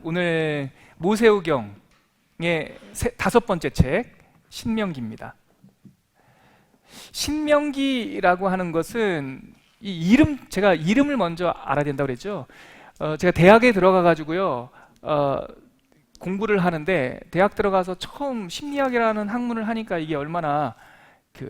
오늘 모세오경의 다섯 번째 책 신명기입니다. 신명기라고 하는 것은 제가 이름을 먼저 알아야 된다고 그랬죠. 제가 대학에 들어가 가지고요 공부를 하는데, 대학 들어가서 처음 심리학이라는 학문을 하니까 이게 얼마나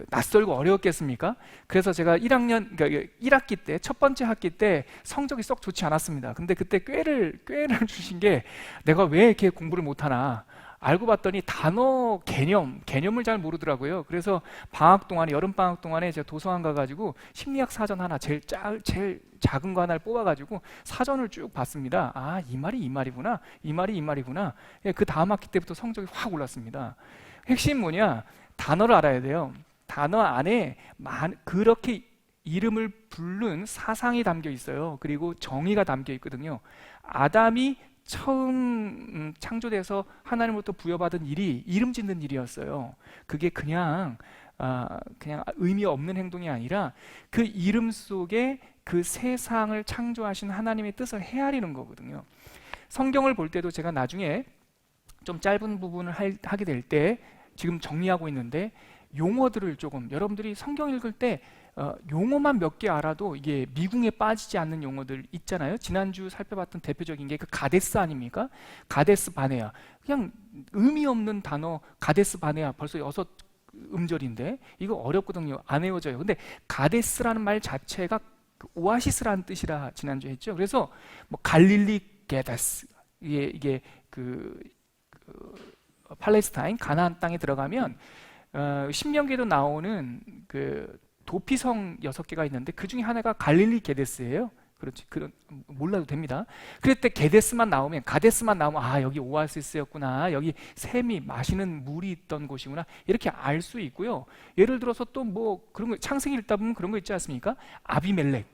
낯설고 어려웠겠습니까? 그래서 제가 1학기 때, 첫 번째 학기 때 성적이 썩 좋지 않았습니다. 근데 그때 꾀를 주신 게, 내가 왜 이렇게 공부를 못하나 알고 봤더니 단어 개념을 잘 모르더라고요. 그래서 방학 동안에, 여름방학 동안에 제가 도서관 가가지고 심리학 사전 하나, 제일 작은 거 하나를 뽑아가지고 사전을 쭉 봤습니다. 아, 이 말이 이 말이구나, 이 말이 이 말이구나. 그 다음 학기 때부터 성적이 확 올랐습니다. 핵심 뭐냐? 단어를 알아야 돼요. 단어 안에 그렇게 이름을 부른 사상이 담겨 있어요. 그리고 정의가 담겨 있거든요. 아담이 처음 창조돼서 하나님으로부터 부여받은 일이 이름 짓는 일이었어요. 그게 그냥 의미 없는 행동이 아니라 그 이름 속에 그 세상을 창조하신 하나님의 뜻을 헤아리는 거거든요. 성경을 볼 때도 제가 나중에 좀 짧은 부분을 하게 될 때 지금 정리하고 있는데, 용어들을 조금, 여러분들이 성경 읽을 때 용어만 몇 개 알아도 이게 미궁에 빠지지 않는 용어들 있잖아요. 지난주 살펴봤던 대표적인 게 그 가데스 아닙니까? 가데스 바네아. 그냥 의미 없는 단어 가데스 바네아, 벌써 6음절인데 이거 어렵거든요. 안 외워져요. 근데 가데스라는 말 자체가 오아시스라는 뜻이라 지난주에 했죠. 그래서 뭐 갈릴리 게데스, 이게 팔레스타인 가나안 땅에 들어가면 신명기에도 나오는 그 도피성 6개가 있는데 그 중에 하나가 갈릴리 게데스예요. 그렇지, 몰라도 됩니다. 그럴 때 가데스만 나오면 아, 여기 오아시스였구나, 여기 샘이 마시는 물이 있던 곳이구나, 이렇게 알 수 있고요. 예를 들어서 또 뭐 그런 거, 창세기 읽다 보면 그런 거 있지 않습니까? 아비멜렉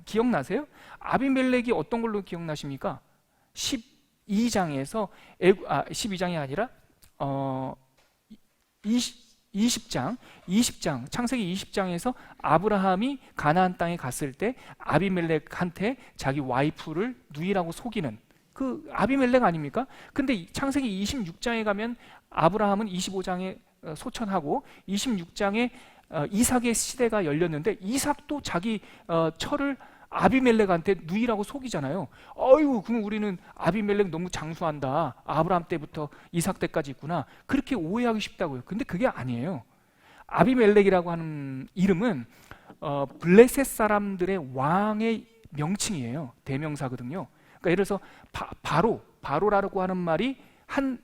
기억나세요? 아비멜렉이 어떤 걸로 기억나십니까? 12장에서 12장이 아니라 20장, 창세기 20장에서 아브라함이 가나안 땅에 갔을 때 아비멜렉한테 자기 와이프를 누이라고 속이는 그 아비멜렉 아닙니까? 근데 창세기 26장에 가면 아브라함은 25장에 소천하고 26장에 이삭의 시대가 열렸는데, 이삭도 자기 철을 아비멜렉한테 누이라고 속이잖아요. 어이구, 그럼 우리는 아비멜렉 너무 장수한다, 아브라함 때부터 이삭 때까지 있구나, 그렇게 오해하기 쉽다고요. 근데 그게 아니에요. 아비멜렉이라고 하는 이름은 블레셋 사람들의 왕의 명칭이에요. 대명사거든요. 그러니까 예를 들어서 바로라고 하는 말이 한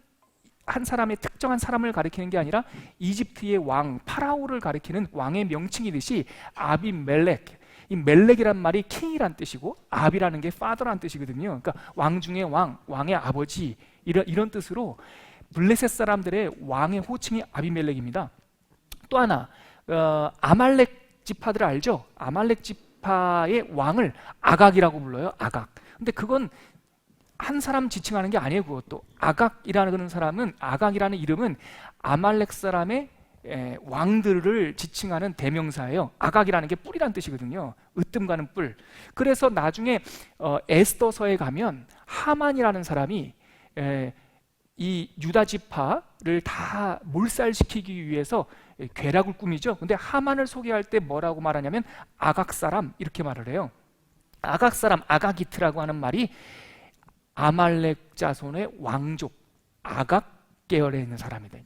사람의 특정한 사람을 가리키는 게 아니라 이집트의 왕 파라오를 가리키는 왕의 명칭이듯이, 아비멜렉, 이 멜렉이란 말이 킹이란 뜻이고 아비라는 게 파더란 뜻이거든요. 그러니까 왕 중의 왕의 아버지, 이런 뜻으로 블레셋 사람들의 왕의 호칭이 아비멜렉입니다. 또 하나, 아말렉 지파들 알죠? 아말렉 지파의 왕을 아각이라고 불러요. 아각. 근데 그건 한 사람 지칭하는 게 아니에요. 그것도 아각이라는 이름은 아말렉 사람의 왕들을 지칭하는 대명사예요. 아각이라는 게 뿔이란 뜻이거든요. 으뜸 가는 뿔. 그래서 나중에 에스더서에 가면 하만이라는 사람이 이 유다 지파를 다 몰살시키기 위해서 괴락을 꾸미죠. 근데 하만을 소개할 때 뭐라고 말하냐면 아각 사람, 이렇게 말을 해요. 아각 사람, 아가기트라고 하는 말이 아말렉 자손의 왕족, 아각 계열에 있는 사람이다.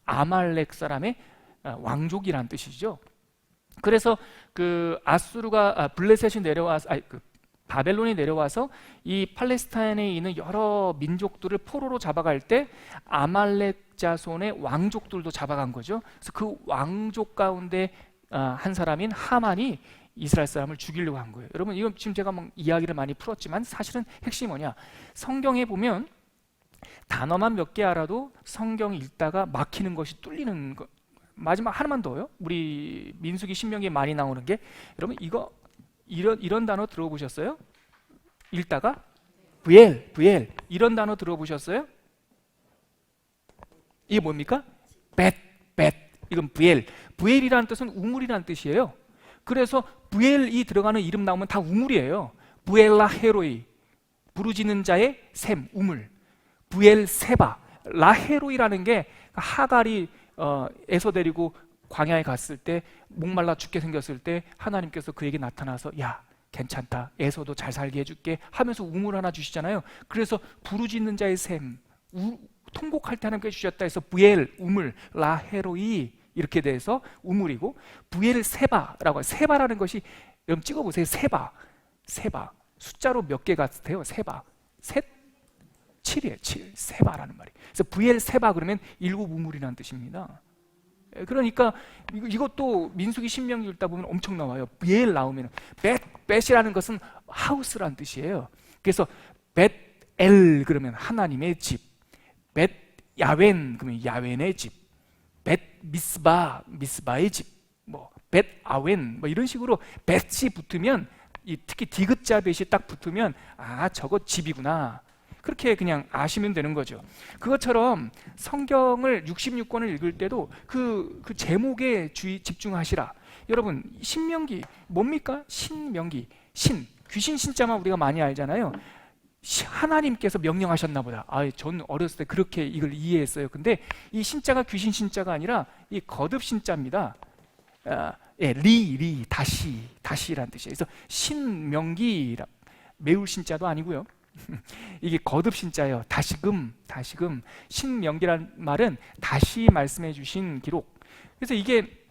아말렉 사람의 왕족이라는 뜻이죠. 그래서 블레셋이 내려와서, 바벨론이 내려와서 이 팔레스타인에 있는 여러 민족들을 포로로 잡아갈 때 아말렉 자손의 왕족들도 잡아간 거죠. 그래서 그 왕족 가운데 한 사람인 하만이 이스라엘 사람을 죽이려고 한 거예요. 여러분, 이건 지금 제가 막 이야기를 많이 풀었지만 사실은 핵심이 뭐냐? 성경에 보면 단어만 몇 개 알아도 성경 읽다가 막히는 것이 뚫리는 것. 마지막 하나만 더요. 우리 민수기 신명기에 많이 나오는 게, 여러분 이런 단어 들어보셨어요? 읽다가 부엘 이런 단어 들어보셨어요? 이게 뭡니까? 벳 이건 부엘이라는 뜻은 우물이라는 뜻이에요. 그래서 부엘이 들어가는 이름 나오면 다 우물이에요. 부엘라 헤로이, 부르짖는 자의 샘, 우물. 브엘세바, 라헤로이라는 게 하갈이 에서 데리고 광야에 갔을 때 목말라 죽게 생겼을 때 하나님께서 그에게 나타나서 야 괜찮다, 에서도 잘 살게 해줄게 하면서 우물 하나 주시잖아요. 그래서 부르짖는 자의 샘, 통곡할 때 하나님께 주셨다 해서 브엘, 우물, 라헤로이 이렇게 돼서 우물이고, 브엘세바라고 해요. 세바라는 것이 여러분 찍어보세요. 세바 숫자로 몇 개 같아요? 세바 셋 7이에요. 7 세바라는 말이. 그래서 브엘세바 그러면 일곱 우물이라는 뜻입니다. 그러니까 이것도 민수기 신명기 읽다 보면 엄청 나와요. 브엘 나오면 벳이라는 것은 하우스라는 뜻이에요. 그래서 벳엘 그러면 하나님의 집, 벳 야웬 그러면 야웬의 집, 벳 미스바의 집, 뭐 벳 아웬 뭐 이런 식으로 벳이 붙으면, 특히 디귿자 벳이 딱 붙으면 아 저거 집이구나, 그렇게 그냥 아시면 되는 거죠. 그것처럼 성경을 66권을 읽을 때도 그 제목에 집중하시라. 여러분 신명기 뭡니까? 신명기, 귀신 신자만 우리가 많이 알잖아요. 하나님께서 명령하셨나 보다. 전 어렸을 때 그렇게 이걸 이해했어요. 근데 이 신자가 귀신 신자가 아니라 이 거듭 신자입니다. 다시라는 뜻이에요. 그래서 신명기라, 매울 신자도 아니고요. 이게 거듭 신자예요. 다시금. 신명기란 말은 다시 말씀해 주신 기록. 그래서 이게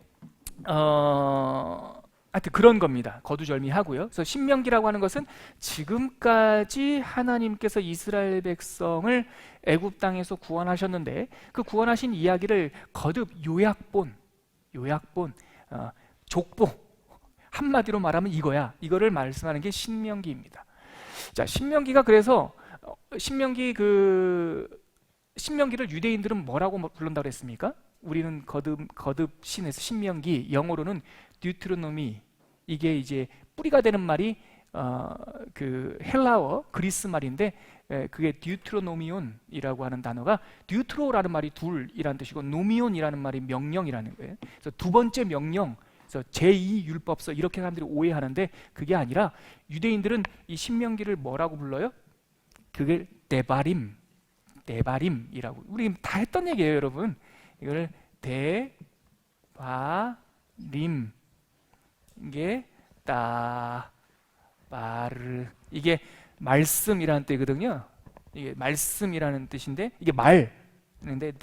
하여튼 그런 겁니다. 거두절미하고요. 그래서 신명기라고 하는 것은 지금까지 하나님께서 이스라엘 백성을 애굽 땅에서 구원하셨는데 그 구원하신 이야기를 거듭 요약본, 족보, 한마디로 말하면 이거를 말씀하는 게 신명기입니다. 자, 신명기가 그래서 신명기를 유대인들은 뭐라고 부른다고 그랬습니까? 우리는 거듭 신에서 신명기, 영어로는 듀트로노미, 이게 이제 뿌리가 되는 말이 그 헬라어 그리스 말인데 그게 듀트로노미온이라고 하는 단어가, 듀트로라는 말이 둘이라는 뜻이고 노미온이라는 말이 명령이라는 거예요. 그래서 두 번째 명령, 그래서 제2율법서 이렇게 사람들이 오해하는데 그게 아니라 유대인들은 이 신명기를 뭐라고 불러요? 그게 데바림이라고. 우리 다 했던 얘기예요, 여러분. 이걸 데바림, 이게 따바르, 이게 말씀이라는 뜻이거든요. 이게 말씀이라는 뜻인데 이게 말인데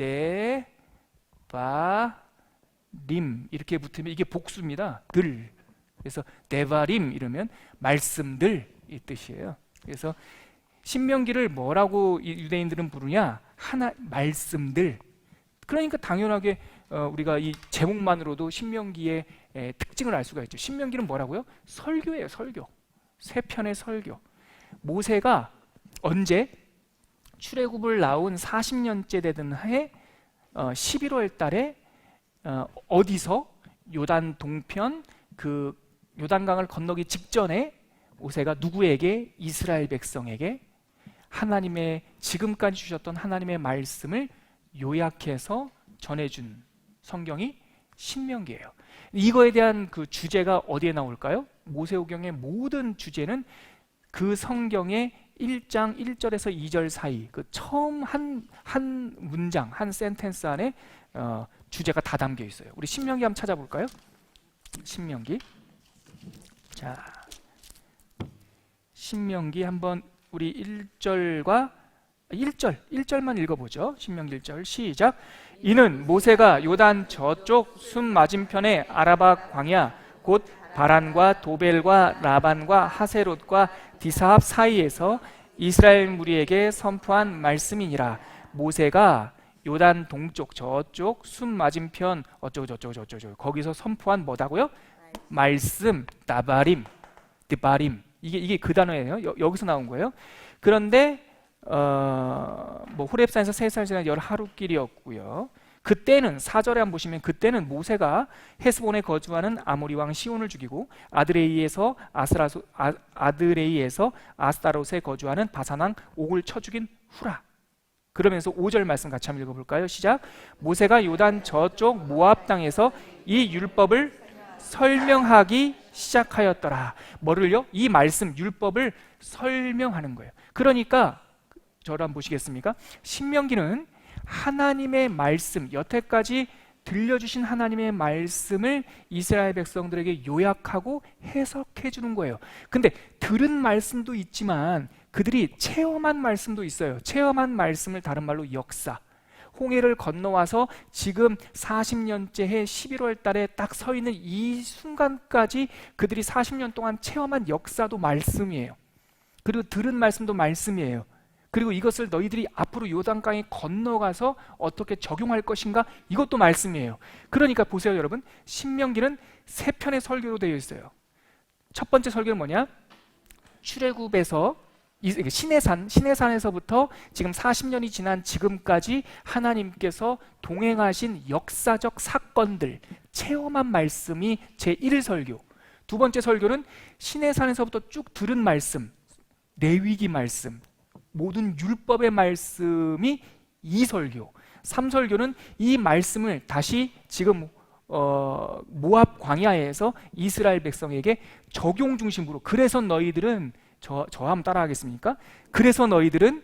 데바림 이렇게 붙으면 이게 복수입니다. 들. 그래서 데바림 이러면 말씀들 이 뜻이에요. 그래서 신명기를 뭐라고 유대인들은 부르냐? 말씀들. 그러니까 당연하게 우리가 이 제목만으로도 신명기의 특징을 알 수가 있죠. 신명기는 뭐라고요? 설교예요. 설교. 세 편의 설교. 모세가 언제? 출애굽을 나온 40년째 되던 해 11월 달에 어디서? 요단 동편, 그 요단강을 건너기 직전에 모세가 누구에게? 이스라엘 백성에게 하나님의 지금까지 주셨던 하나님의 말씀을 요약해서 전해준 성경이 신명기예요. 이거에 대한 그 주제가 어디에 나올까요? 모세오경의 모든 주제는 그 성경의 1장 1절에서 2절 사이 그 처음 한 문장, 한 센텐스 안에 주제가 다 담겨 있어요. 우리 신명기 한번 찾아볼까요? 신명기. 자, 신명기 한번 우리 1절만 읽어보죠. 신명기 1절 시작. 이는 모세가 요단 저쪽 순 맞은편의 아라바 광야 곧 바란과 도벨과 라반과 하세롯과 디사합 사이에서 이스라엘 무리에게 선포한 말씀이니라. 모세가 요단 동쪽 저쪽 순 맞은편 어쩌고 거기서 선포한 뭐다고요? 말씀, 다바림, 드바림. 이게 그 단어예요. 여기서 나온 거예요. 그런데 뭐 호렙산에서 3살 지난 열 하루길이었고요. 그때는 4절에 한번 보시면 그때는 모세가 헤스본에 거주하는 아모리 왕 시온을 죽이고 아드레이에서 아스타롯에 거주하는 바산 왕 옥을 쳐 죽인 후라. 그러면서 5절 말씀 같이 한번 읽어볼까요? 시작. 모세가 요단 저쪽 모압 땅에서 이 율법을 설명하기 시작하였더라. 뭐를요? 이 말씀 율법을 설명하는 거예요. 그러니까 저를 한번 보시겠습니까? 신명기는 하나님의 말씀, 여태까지 들려주신 하나님의 말씀을 이스라엘 백성들에게 요약하고 해석해 주는 거예요. 근데 들은 말씀도 있지만 그들이 체험한 말씀도 있어요. 체험한 말씀을 다른 말로 역사. 홍해를 건너와서 지금 40년째 해 11월 달에 딱 서 있는 이 순간까지 그들이 40년 동안 체험한 역사도 말씀이에요. 그리고 들은 말씀도 말씀이에요. 그리고 이것을 너희들이 앞으로 요단강에 건너가서 어떻게 적용할 것인가, 이것도 말씀이에요. 그러니까 보세요 여러분, 신명기는 세 편의 설교로 되어 있어요. 첫 번째 설교는 뭐냐? 출애굽에서 시내산에서부터 지금 40년이 지난 지금까지 하나님께서 동행하신 역사적 사건들, 체험한 말씀이 제1설교. 두 번째 설교는 시내산에서부터 쭉 들은 말씀, 레위기 말씀, 모든 율법의 말씀이 2설교. 3설교는 이 말씀을 다시 지금 모압 광야에서 이스라엘 백성에게 적용 중심으로, 그래서 너희들은 저 한번 따라하겠습니까? 그래서 너희들은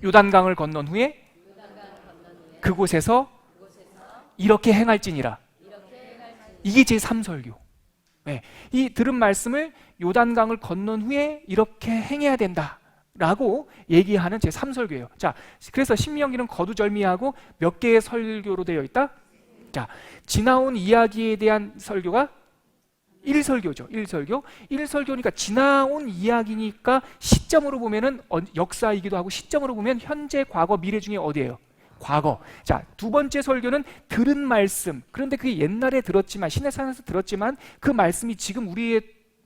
요단강을 건넌 후에 그곳에서 이렇게 행할지니라. 이게 제3설교. 네. 이 들은 말씀을 요단강을 건넌 후에 이렇게 행해야 된다 라고 얘기하는 제3설교예요. 자, 그래서 신명기는 거두절미하고 몇 개의 설교로 되어 있다? 자, 지나온 이야기에 대한 설교가 1설교죠. 1설교니까 지나온 이야기니까 시점으로 보면은 역사이기도 하고, 시점으로 보면 현재, 과거, 미래 중에 어디예요? 과거. 자, 두 번째 설교는 들은 말씀. 그런데 그게 옛날에 들었지만, 시내산에서 들었지만 그 말씀이 지금 우리의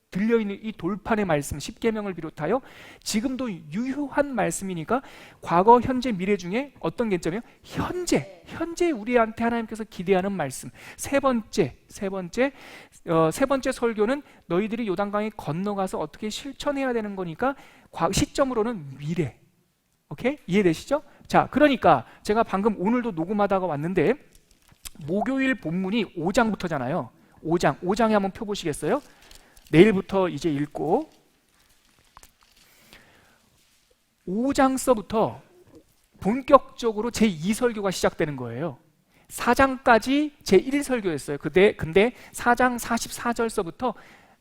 들려있는 이 돌판의 말씀, 십계명을 비롯하여 지금도 유효한 말씀이니까 과거, 현재, 미래 중에 어떤 개점이에요? 현재 우리한테 하나님께서 기대하는 말씀. 세 번째 설교는 너희들이 요단강에 건너가서 어떻게 실천해야 되는 거니까 시점으로는 미래. 오케이? 이해되시죠? 자, 그러니까 제가 방금 오늘도 녹음하다가 왔는데 목요일 본문이 5장부터잖아요. 5장에 한번 펴보시겠어요? 내일부터 이제 읽고 5장서부터 본격적으로 제2설교가 시작되는 거예요. 4장까지 제1설교였어요. 근데 4장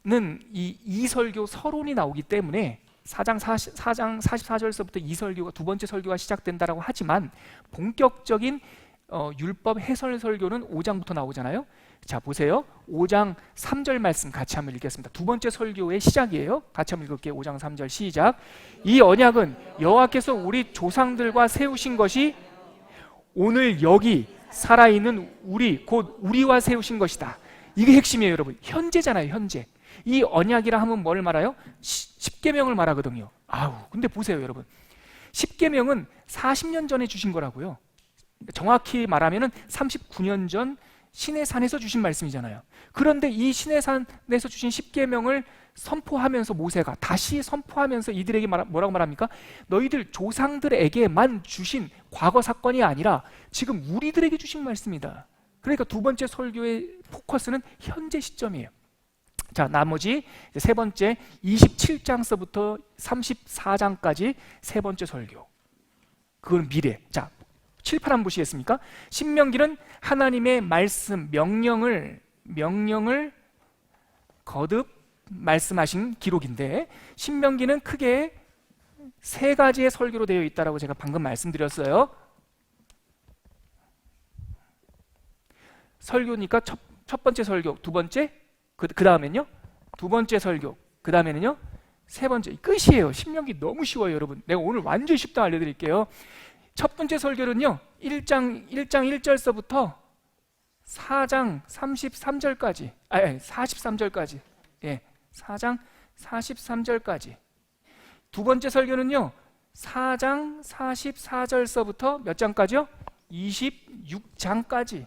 44절서부터는 이 2설교 서론이 나오기 때문에 4장 44절서부터 2설교가, 두 번째 설교가 시작된다라고 하지만 본격적인 율법 해설 설교는 5장부터 나오잖아요. 자, 보세요. 5장 3절 말씀 같이 한번 읽겠습니다. 두 번째 설교의 시작이에요. 같이 한번 읽을게요. 5장 3절 시작. 이 언약은 여호와께서 우리 조상들과 세우신 것이 오늘 여기 살아있는 우리, 곧 우리와 세우신 것이다. 이게 핵심이에요, 여러분. 현재잖아요, 현재. 이 언약이라 하면 뭘 말해요? 십계명을 말하거든요. 근데 보세요, 여러분. 십계명은 40년 전에 주신 거라고요. 정확히 말하면 39년 전 시내산에서 주신 말씀이잖아요. 그런데 이 시내산에서 주신 십계명을 선포하면서, 모세가 다시 선포하면서 이들에게 뭐라고 말합니까? 너희들 조상들에게만 주신 과거 사건이 아니라 지금 우리들에게 주신 말씀이다. 그러니까 두 번째 설교의 포커스는 현재 시점이에요. 자, 나머지 세 번째 27장서부터 34장까지 세 번째 설교. 그건 미래. 자, 7, 8 한번 보시겠습니까? 신명기는 하나님의 말씀, 명령을 거듭 말씀하신 기록인데, 신명기는 크게 세 가지의 설교로 되어 있다라고 제가 방금 말씀드렸어요. 설교니까 첫 번째 설교, 두 번째, 그 다음엔요? 두 번째 설교, 그 다음에는요? 세 번째. 끝이에요. 신명기 너무 쉬워요, 여러분. 내가 오늘 완전 쉽다 알려드릴게요. 첫 번째 설교는요, 1장 1절서부터 4장 33절까지, 43절까지. 예, 4장 43절까지. 두 번째 설교는요, 4장 44절서부터 몇 장까지요? 26장까지.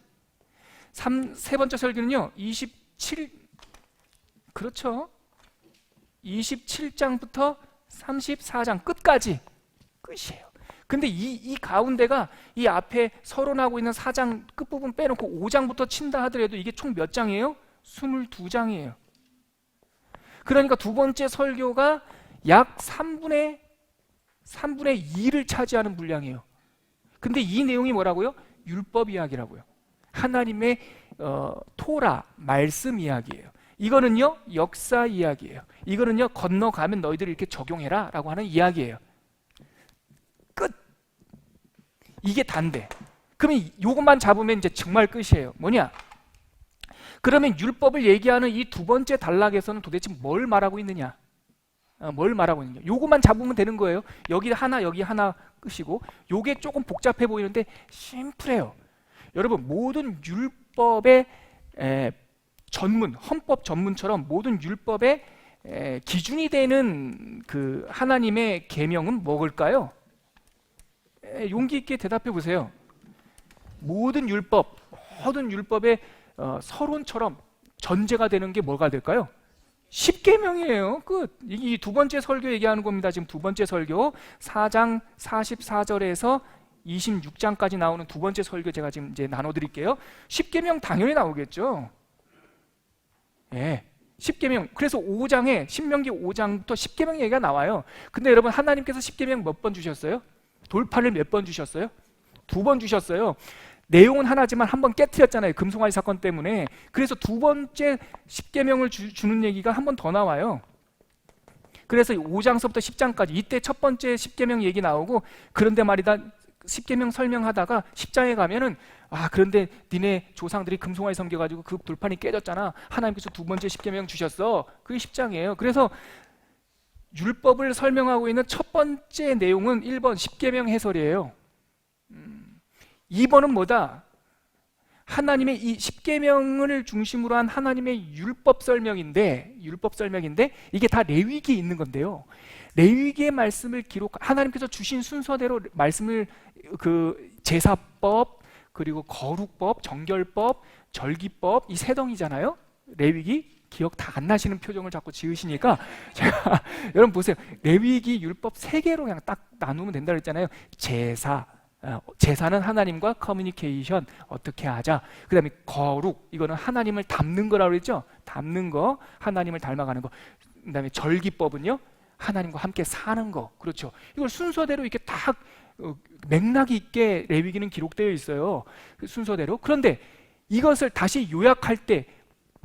세 번째 설교는요, 27장부터 34장 끝까지. 끝이에요. 근데 이 가운데가 이 앞에 서론하고 있는 4장 끝부분 빼놓고 5장부터 친다 하더라도 이게 총 몇 장이에요? 22장이에요. 그러니까 두 번째 설교가 약 3분의 2를 차지하는 분량이에요. 근데 이 내용이 뭐라고요? 율법 이야기라고요. 하나님의 토라, 말씀 이야기예요. 이거는요 역사 이야기예요. 이거는요 건너가면 너희들이 이렇게 적용해라 라고 하는 이야기예요. 끝. 이게 단데. 그러면 이것만 잡으면 이제 정말 끝이에요. 뭐냐? 그러면 율법을 얘기하는 이 두 번째 단락에서는 도대체 뭘 말하고 있느냐? 뭘 말하고 있느냐? 요것만 잡으면 되는 거예요. 여기 하나 끝이고, 요게 조금 복잡해 보이는데 심플해요. 여러분, 모든 율법의 전문, 헌법 전문처럼 모든 율법의 기준이 되는 그 하나님의 계명은 뭘까요? 용기 있게 대답해 보세요. 모든 율법의 서론처럼 전제가 되는 게 뭐가 될까요? 십계명이에요. 끝. 이 두 번째 설교 얘기하는 겁니다. 지금 두 번째 설교 4장 44절에서 26장까지 나오는 두 번째 설교 제가 지금 이제 나눠드릴게요. 십계명 당연히 나오겠죠. 예, 십계명. 그래서 5장에 신명기 5장부터 십계명 얘기가 나와요. 근데 여러분, 하나님께서 십계명 몇 번 주셨어요? 돌판을 몇 번 주셨어요? 2번 주셨어요. 내용은 하나지만 한 번 깨트렸잖아요. 금송아지 사건 때문에. 그래서 두 번째 십계명을 주는 얘기가 한 번 더 나와요. 그래서 5장서부터 10장까지 이때 첫 번째 십계명 얘기 나오고, 그런데 말이다 십계명 설명하다가 10장에 가면은 그런데 니네 조상들이 금송아지 섬겨가지고 그 돌판이 깨졌잖아. 하나님께서 두 번째 십계명 주셨어. 그게 10장이에요. 그래서 율법을 설명하고 있는 첫 번째 내용은 1번 십계명 해설이에요. 2번은 뭐다? 하나님의 이 십계명을 중심으로 한 하나님의 율법 설명인데 이게 다 레위기에 있는 건데요. 레위기의 말씀을 하나님께서 주신 순서대로 말씀을 그 제사법, 그리고 거룩법, 정결법, 절기법 이 세 덩이잖아요. 레위기 기억 다 안 나시는 표정을 자꾸 지으시니까 제가 여러분 보세요. 레위기 율법 세 개로 그냥 딱 나누면 된다 그랬잖아요. 제사는 하나님과 커뮤니케이션 어떻게 하자. 그 다음에 거룩, 이거는 하나님을 닮는 거라고 그랬죠. 닮는 거, 하나님을 닮아가는 거. 그 다음에 절기법은요, 하나님과 함께 사는 거. 그렇죠. 이걸 순서대로 이렇게 딱 맥락이 있게 레위기는 기록되어 있어요. 순서대로. 그런데 이것을 다시 요약할 때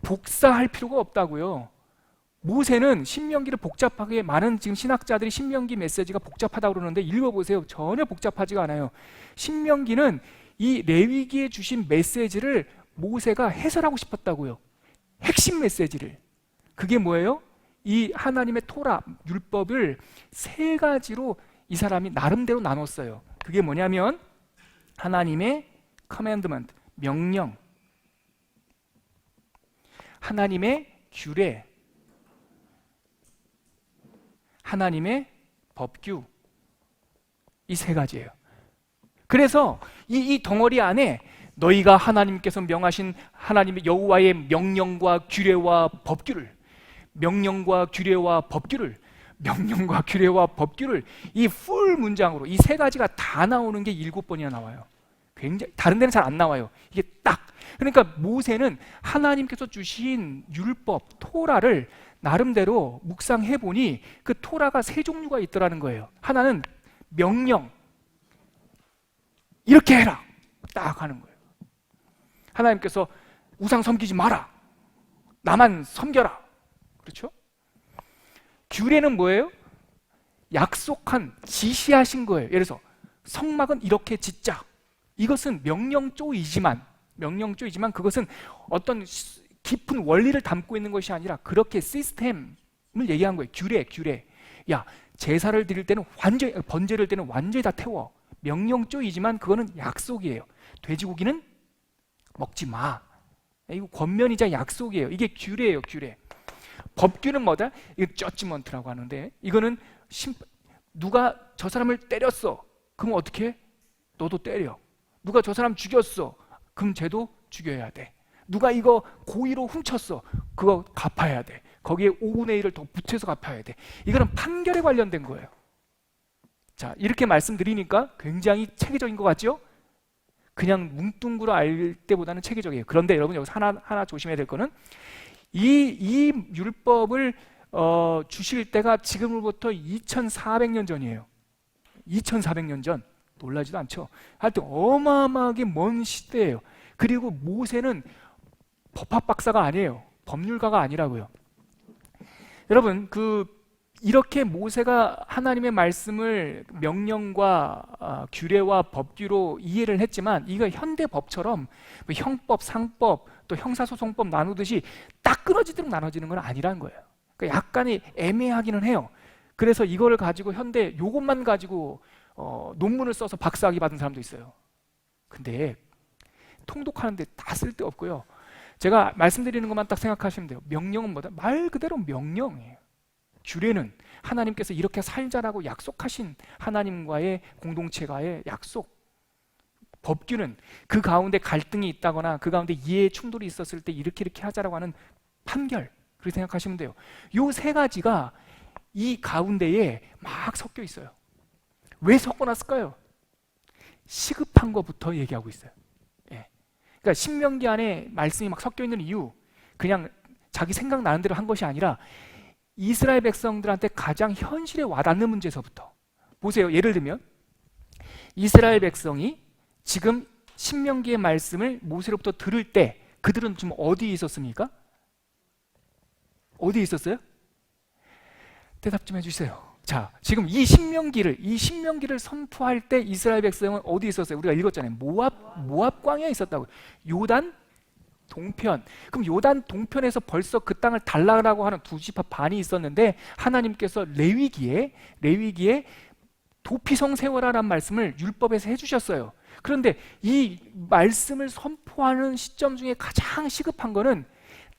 복사할 필요가 없다고요. 모세는 신명기를 복잡하게, 많은 지금 신학자들이 신명기 메시지가 복잡하다고 그러는데 읽어보세요. 전혀 복잡하지가 않아요. 신명기는 이 레위기에 주신 메시지를 모세가 해설하고 싶었다고요. 핵심 메시지를. 그게 뭐예요? 이 하나님의 토라, 율법을 세 가지로 이 사람이 나름대로 나눴어요. 그게 뭐냐면 하나님의 commandment, 명령, 하나님의 규례, 하나님의 법규, 이 세 가지예요. 그래서 이 덩어리 안에 너희가 하나님께서 명하신 하나님의 여호와의 명령과 규례와 법규를 이 풀 문장으로 이 세 가지가 다 나오는 게 7번이나 나와요. 굉장히 다른 데는 잘 안 나와요. 이게 딱. 그러니까 모세는 하나님께서 주신 율법 토라를 나름대로 묵상해 보니 그 토라가 세 종류가 있더라는 거예요. 하나는 명령, 이렇게 해라 딱 하는 거예요. 하나님께서 우상 섬기지 마라, 나만 섬겨라. 그렇죠? 규례는 뭐예요? 약속한, 지시하신 거예요. 예를 들어서 성막은 이렇게 짓자. 이것은 명령조이지만 그것은 어떤 깊은 원리를 담고 있는 것이 아니라 그렇게 시스템을 얘기한 거예요. 규례. 야, 제사를 드릴 때는 완전히, 번제를 때는 완전히 다 태워. 명령조이지만 그거는 약속이에요. 돼지고기는 먹지 마. 이거 권면이자 약속이에요. 이게 규례예요, 규례. 법규는 뭐다? 이거 저지먼트라고 하는데, 이거는 누가 저 사람을 때렸어. 그럼 어떻게 해? 너도 때려. 누가 저 사람 죽였어. 그럼 쟤도 죽여야 돼. 누가 이거 고의로 훔쳤어. 그거 갚아야 돼. 거기에 5분의 1을 더 붙여서 갚아야 돼. 이거는 판결에 관련된 거예요. 자, 이렇게 말씀드리니까 굉장히 체계적인 것 같죠? 그냥 뭉뚱그려 알 때보다는 체계적이에요. 그런데 여러분 여기서 하나 조심해야 될 거는 이 율법을 주실 때가 지금으로부터 2400년 전이에요. 2400년 전. 놀라지도 않죠. 하여튼 어마어마하게 먼 시대예요. 그리고 모세는 법학 박사가 아니에요. 법률가가 아니라고요. 여러분, 이렇게 모세가 하나님의 말씀을 명령과 규례와 법규로 이해를 했지만, 이거 현대 법처럼 뭐 형법, 상법, 또 형사소송법 나누듯이 딱 끊어지도록 나눠지는 건 아니라는 거예요. 그러니까 약간의 애매하기는 해요. 그래서 이거를 가지고 현대 요것만 가지고 논문을 써서 박사학위 받은 사람도 있어요. 근데 통독하는데 다 쓸데없고요. 제가 말씀드리는 것만 딱 생각하시면 돼요. 명령은 뭐다? 말 그대로 명령이에요. 규례는 하나님께서 이렇게 살자라고 약속하신 하나님과의 공동체가의 약속. 법규는 그 가운데 갈등이 있다거나 그 가운데 이해의 충돌이 있었을 때 이렇게 하자라고 하는 판결. 그렇게 생각하시면 돼요. 요 세 가지가 이 가운데에 막 섞여 있어요. 왜 섞어놨을까요? 시급한 것부터 얘기하고 있어요. 예. 그러니까 신명기 안에 말씀이 막 섞여 있는 이유, 그냥 자기 생각나는 대로 한 것이 아니라 이스라엘 백성들한테 가장 현실에 와닿는 문제에서부터. 보세요. 예를 들면 이스라엘 백성이 지금 신명기의 말씀을 모세로부터 들을 때 그들은 지금 어디에 있었습니까? 어디에 있었어요? 대답 좀 해주세요. 자, 지금 이 신명기를 선포할 때 이스라엘 백성은 어디에 있었어요? 우리가 읽었잖아요. 모압 광야에 있었다고요. 요단 동편. 그럼 요단 동편에서 벌써 그 땅을 달라고 하는 두 지파 반이 있었는데, 하나님께서 레위기에 도피성 세워라라는 말씀을 율법에서 해주셨어요. 그런데 이 말씀을 선포하는 시점 중에 가장 시급한 거는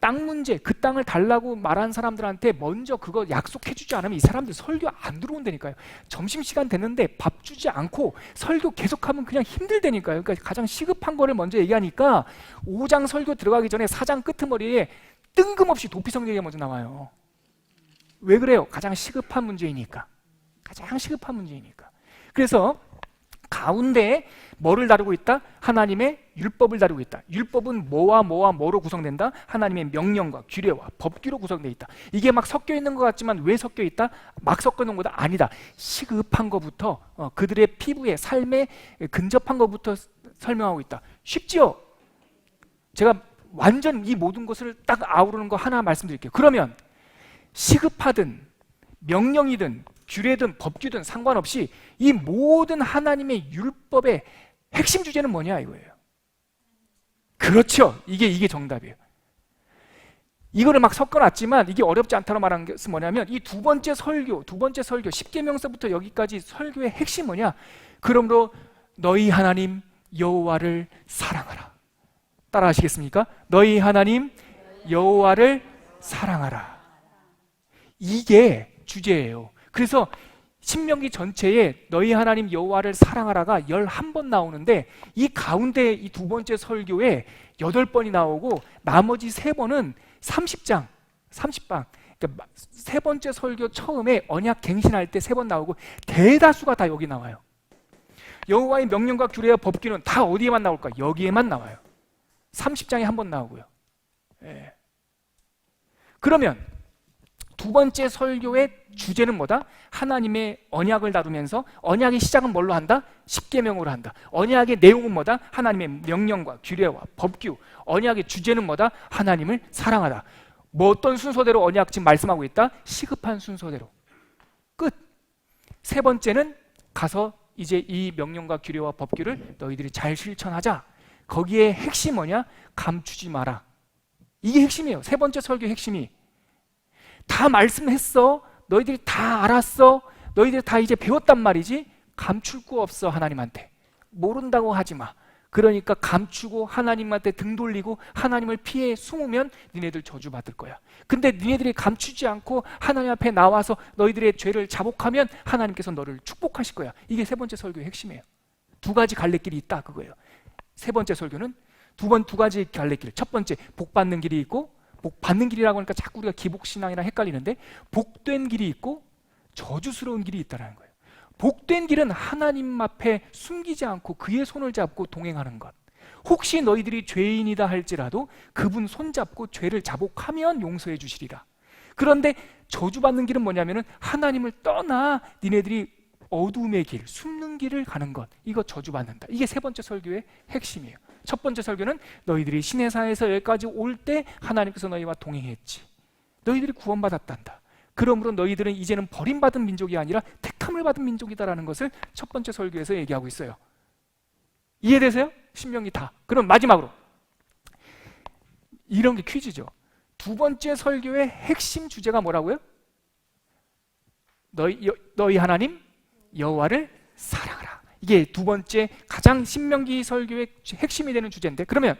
땅 문제, 그 땅을 달라고 말한 사람들한테 먼저 그거 약속해주지 않으면 이 사람들 설교 안 들어온다니까요. 점심시간 됐는데 밥 주지 않고 설교 계속하면 그냥 힘들다니까요. 그러니까 가장 시급한 거를 먼저 얘기하니까 5장 설교 들어가기 전에 4장 끄트머리에 뜬금없이 도피성 얘기가 먼저 나와요. 왜 그래요? 가장 시급한 문제이니까. 가장 시급한 문제이니까. 그래서 가운데에 뭐를 다루고 있다? 하나님의 율법을 다루고 있다. 율법은 뭐와 뭐로 구성된다? 하나님의 명령과 규례와 법규로 구성되어 있다. 이게 막 섞여 있는 것 같지만 왜 섞여 있다? 막 섞어 놓은 거다? 아니다. 시급한 것부터 그들의 피부에 삶에 근접한 것부터 설명하고 있다. 쉽지요? 제가 완전 이 모든 것을 딱 아우르는 거 하나 말씀드릴게요. 그러면 시급하든 명령이든 규례든 법규든 상관없이 이 모든 하나님의 율법의 핵심 주제는 뭐냐 이거예요. 그렇죠. 이게 정답이에요. 이거를 막 섞어놨지만 이게 어렵지 않다고 말한 것은 뭐냐면, 이 두 번째 설교 10계명서부터 여기까지 설교의 핵심 뭐냐? 그러므로 너희 하나님 여호와를 사랑하라. 따라 하시겠습니까? 너희 하나님 여호와를 사랑하라. 이게 주제예요. 그래서 신명기 전체에 너희 하나님 여호와를 사랑하라가 11번 나오는데, 이 가운데 이 두 번째 설교에 8번이 나오고 나머지 3번은 30장. 그러니까 세 번째 설교 처음에 언약 갱신할 때 3번 나오고 대다수가 다 여기 나와요. 여호와의 명령과 규례와 법규는 다 어디에만 나올까? 여기에만 나와요. 30장에 한 번 나오고요. 예. 그러면 두 번째 설교의 주제는 뭐다? 하나님의 언약을 다루면서, 언약의 시작은 뭘로 한다? 10계명으로 한다. 언약의 내용은 뭐다? 하나님의 명령과 규례와 법규. 언약의 주제는 뭐다? 하나님을 사랑하다. 뭐 어떤 순서대로 언약 지금 말씀하고 있다? 시급한 순서대로. 끝. 세 번째는 가서 이제 이 명령과 규례와 법규를 너희들이 잘 실천하자. 거기에 핵심 뭐냐? 감추지 마라. 이게 핵심이에요. 세 번째 설교 핵심이. 다 말씀했어. 너희들이 다 알았어. 너희들이 다 이제 배웠단 말이지. 감출 거 없어. 하나님한테 모른다고 하지 마. 그러니까 감추고 하나님한테 등 돌리고 하나님을 피해 숨으면 니네들 저주받을 거야. 근데 니네들이 감추지 않고 하나님 앞에 나와서 너희들의 죄를 자복하면 하나님께서 너를 축복하실 거야. 이게 세 번째 설교의 핵심이에요. 두 가지 갈래길이 있다 그거예요. 세 번째 설교는 두 가지 갈래길. 첫 번째, 복 받는 길이 있고, 복 받는 길이라고 하니까 자꾸 우리가 기복신앙이랑 헷갈리는데, 복된 길이 있고 저주스러운 길이 있다는 거예요. 복된 길은 하나님 앞에 숨기지 않고 그의 손을 잡고 동행하는 것. 혹시 너희들이 죄인이다 할지라도 그분 손잡고 죄를 자복하면 용서해 주시리라. 그런데 저주받는 길은 뭐냐면은 하나님을 떠나 니네들이 어둠의 길, 숨는 길을 가는 것. 이거 저주받는다. 이게 세 번째 설교의 핵심이에요. 첫 번째 설교는 너희들이 시내사에서 여기까지 올 때 하나님께서 너희와 동행했지. 너희들이 구원받았단다. 그러므로 너희들은 이제는 버림받은 민족이 아니라 택함을 받은 민족이다라는 것을 첫 번째 설교에서 얘기하고 있어요. 이해되세요? 신명기 다. 그럼 마지막으로 이런 게 퀴즈죠. 두 번째 설교의 핵심 주제가 뭐라고요? 너희 하나님 여호와를 사랑하라. 이게 두 번째 가장 신명기 설교의 핵심이 되는 주제인데, 그러면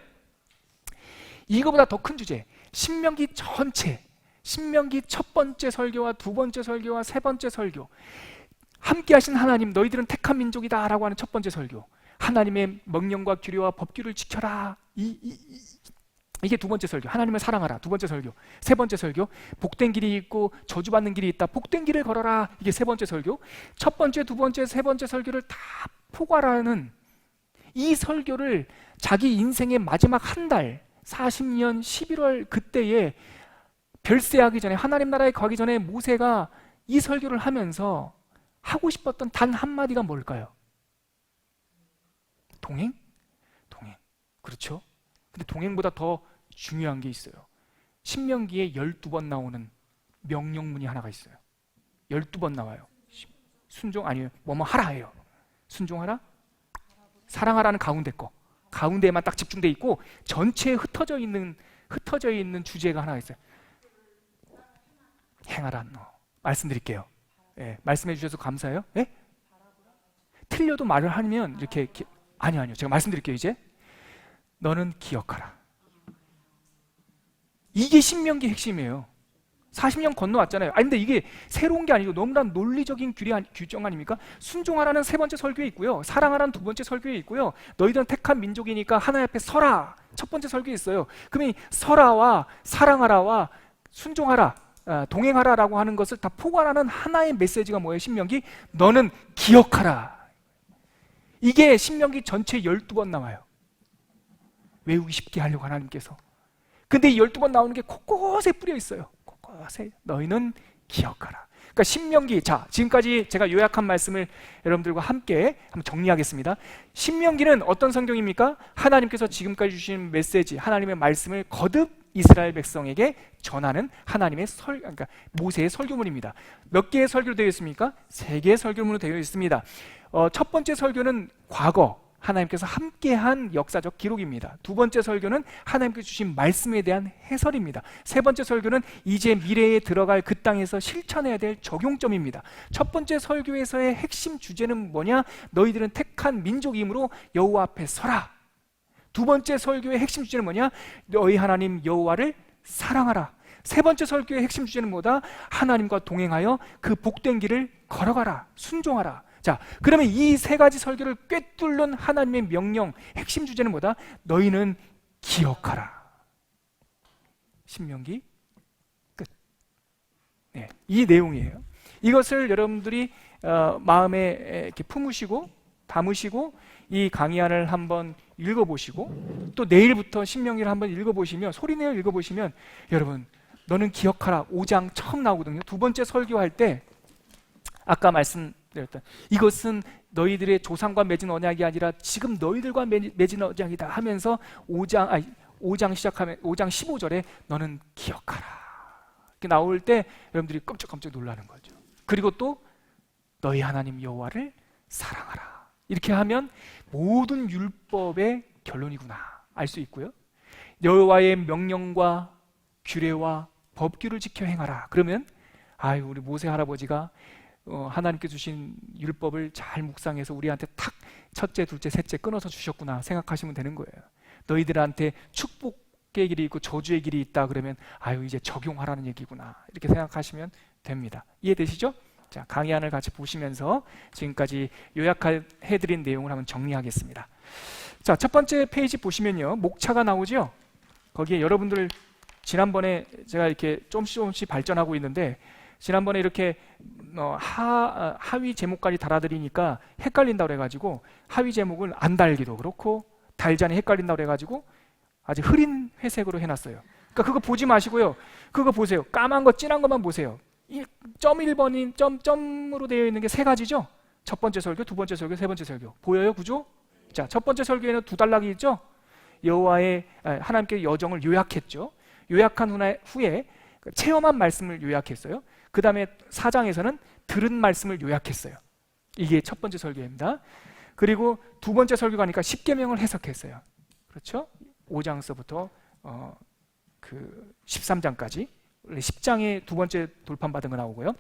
이거보다 더 큰 주제, 신명기 전체, 신명기 첫 번째 설교와 두 번째 설교와 세 번째 설교, 함께 하신 하나님 너희들은 택한 민족이다 라고 하는 첫 번째 설교, 하나님의 명령과 규례와 법규를 지켜라, 이게 두 번째 설교, 하나님을 사랑하라. 두 번째 설교. 세 번째 설교, 복된 길이 있고 저주받는 길이 있다, 복된 길을 걸어라. 이게 세 번째 설교. 첫 번째, 두 번째, 세 번째 설교를 다 포괄하는 이 설교를 자기 인생의 마지막 한 달, 40년 11월 그때에 별세하기 전에, 하나님 나라에 가기 전에 모세가 이 설교를 하면서 하고 싶었던 단 한마디가 뭘까요? 동행? 동행. 그렇죠? 근데 동행보다 더 중요한 게 있어요. 신명기에 12번 나오는 명령문이 하나가 있어요. 12번 나와요. 순종 아니에요. 뭐뭐 하라예요. 순종하라? 사랑하라는 가운데 거. 가운데에만 딱 집중돼 있고 전체에 흩어져 있는 주제가 하나 있어요. 행하라. 말씀드릴게요. 예, 말씀해 주셔서 감사해요. 예? 틀려도 말을 하면 이렇게 아니요. 제가 말씀드릴게요. 이제 너는 기억하라. 이게 신명기 핵심이에요. 40년 건너왔잖아요. 근데 이게 새로운 게 아니고 너무나 논리적인 규정 아닙니까? 순종하라는 세 번째 설교에 있고요, 사랑하라는 두 번째 설교에 있고요, 너희들은 택한 민족이니까 하나님 앞에 서라 첫 번째 설교에 있어요. 그러면 서라와 사랑하라와 순종하라, 동행하라라고 하는 것을 다 포괄하는 하나의 메시지가 뭐예요? 신명기, 너는 기억하라. 이게 신명기 전체 12번 나와요. 외우기 쉽게 하려고 하나님께서. 근데 이 12번 나오는 게 곳곳에 뿌려 있어요. 곳곳에 너희는 기억하라. 그러니까 신명기, 자 지금까지 제가 요약한 말씀을 여러분들과 함께 한번 정리하겠습니다. 신명기는 어떤 성경입니까? 하나님께서 지금까지 주신 메시지, 하나님의 말씀을 거듭 이스라엘 백성에게 전하는 하나님의 그러니까 모세의 설교문입니다. 몇 개의 설교로 되어 있습니까? 3개의 설교문으로 되어 있습니다. 첫 번째 설교는 과거 하나님께서 함께한 역사적 기록입니다. 두 번째 설교는 하나님께서 주신 말씀에 대한 해설입니다. 세 번째 설교는 이제 미래에 들어갈 그 땅에서 실천해야 될 적용점입니다. 첫 번째 설교에서의 핵심 주제는 뭐냐? 너희들은 택한 민족이므로 여호와 앞에 서라. 두 번째 설교의 핵심 주제는 뭐냐? 너희 하나님 여호와를 사랑하라. 세 번째 설교의 핵심 주제는 뭐다? 하나님과 동행하여 그 복된 길을 걸어가라, 순종하라. 자, 그러면 이 세 가지 설교를 꿰뚫는 하나님의 명령, 핵심 주제는 뭐다? 너희는 기억하라. 신명기 끝. 네, 이 내용이에요. 이것을 여러분들이 마음에 이렇게 품으시고 담으시고 이 강의안을 한번 읽어보시고 또 내일부터 신명기를 한번 읽어보시면, 소리내어 읽어보시면, 여러분 너는 기억하라 5장 처음 나오거든요. 두 번째 설교할 때 아까 말씀드렸던 이것은 너희들의 조상과 맺은 언약이 아니라 지금 너희들과 맺은 언약이다 하면서 5장 시작하면 5장 15절에 너는 기억하라 이렇게 나올 때 여러분들이 깜짝깜짝 놀라는 거죠. 그리고 또 너희 하나님 여호와를 사랑하라 이렇게 하면 모든 율법의 결론이구나 알 수 있고요, 여호와의 명령과 규례와 법규를 지켜 행하라. 그러면 우리 모세 할아버지가 하나님께 주신 율법을 잘 묵상해서 우리한테 탁 첫째, 둘째, 셋째 끊어서 주셨구나 생각하시면 되는 거예요. 너희들한테 축복의 길이 있고 저주의 길이 있다 그러면 이제 적용하라는 얘기구나 이렇게 생각하시면 됩니다. 이해되시죠? 자, 강의안을 같이 보시면서 지금까지 요약해드린 내용을 한번 정리하겠습니다. 자, 첫 번째 페이지 보시면요, 목차가 나오죠? 거기에 여러분들 지난번에 제가 이렇게 조금씩 발전하고 있는데, 지난번에 이렇게 하위 제목까지 달아드리니까 헷갈린다고 그래가지고 하위 제목을 안 달기도 그렇고 달자니 헷갈린다고 그래가지고 아주 흐린 회색으로 해놨어요. 그러니까 그거 보지 마시고요. 그거 보세요. 까만 거, 진한 것만 보세요. 점 1번인 점으로 되어 있는 게 세 가지죠. 첫 번째 설교, 두 번째 설교, 세 번째 설교. 보여요, 구조? 자, 첫 번째 설교에는 두 단락이 있죠. 여호와의 하나님께 여정을 요약했죠. 요약한 후에 체험한 말씀을 요약했어요. 그 다음에 4장에서는 들은 말씀을 요약했어요. 이게 첫 번째 설교입니다. 그리고 두 번째 설교 가니까 십계명을 해석했어요. 그렇죠? 5장서부터 그 13장까지 10장에 두 번째 돌판받은 거 나오고요.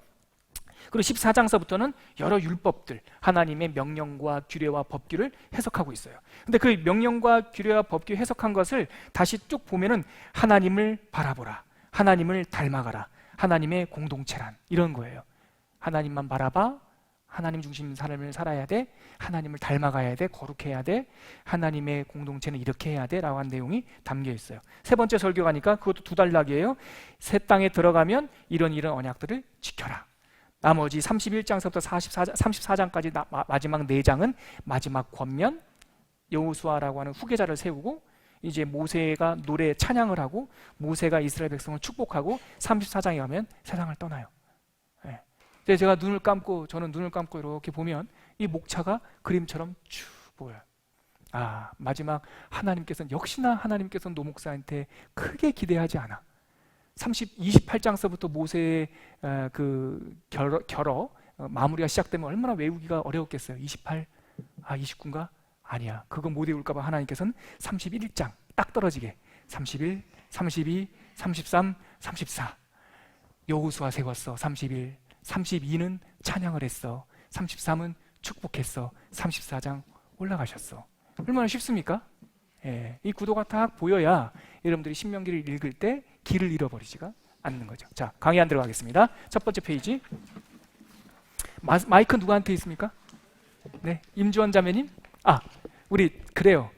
그리고 14장서부터는 여러 율법들, 하나님의 명령과 규례와 법규를 해석하고 있어요. 근데 그 명령과 규례와 법규 해석한 것을 다시 쭉 보면은 하나님을 바라보라, 하나님을 닮아가라, 하나님의 공동체란 이런 거예요. 하나님만 바라봐, 하나님 중심 삶을 살아야 돼, 하나님을 닮아가야 돼, 거룩해야 돼, 하나님의 공동체는 이렇게 해야 돼 라고 하는 내용이 담겨 있어요. 세 번째 설교 가니까 그것도 두 단락이에요. 새 땅에 들어가면 이런 언약들을 지켜라. 나머지 31장서부터 34장까지 마지막 4장은 마지막 권면, 여호수아라고 하는 후계자를 세우고 이제 모세가 노래 찬양을 하고 모세가 이스라엘 백성을 축복하고 34장에 가면 세상을 떠나요. 네. 제가 저는 눈을 감고 이렇게 보면 이 목차가 그림처럼 쭉 보여요. 아, 마지막 역시나 하나님께서는 노목사한테 크게 기대하지 않아. 28장서부터 모세의 그 결어 마무리가 시작되면 얼마나 외우기가 어려웠겠어요. 28, 29인가? 아니야. 그거 못 외울까봐 하나님께서는 31장 딱 떨어지게 31, 32, 33, 34 여호수아 세웠어. 31, 32는 찬양을 했어. 33은 축복했어. 34장 올라가셨어. 얼마나 쉽습니까? 예, 이 구도가 딱 보여야 여러분들이 신명기를 읽을 때 길을 잃어버리지가 않는 거죠. 자, 강의 안 들어가겠습니다. 첫 번째 페이지. 마이크 누구한테 있습니까? 네, 임주원 자매님. 그래요.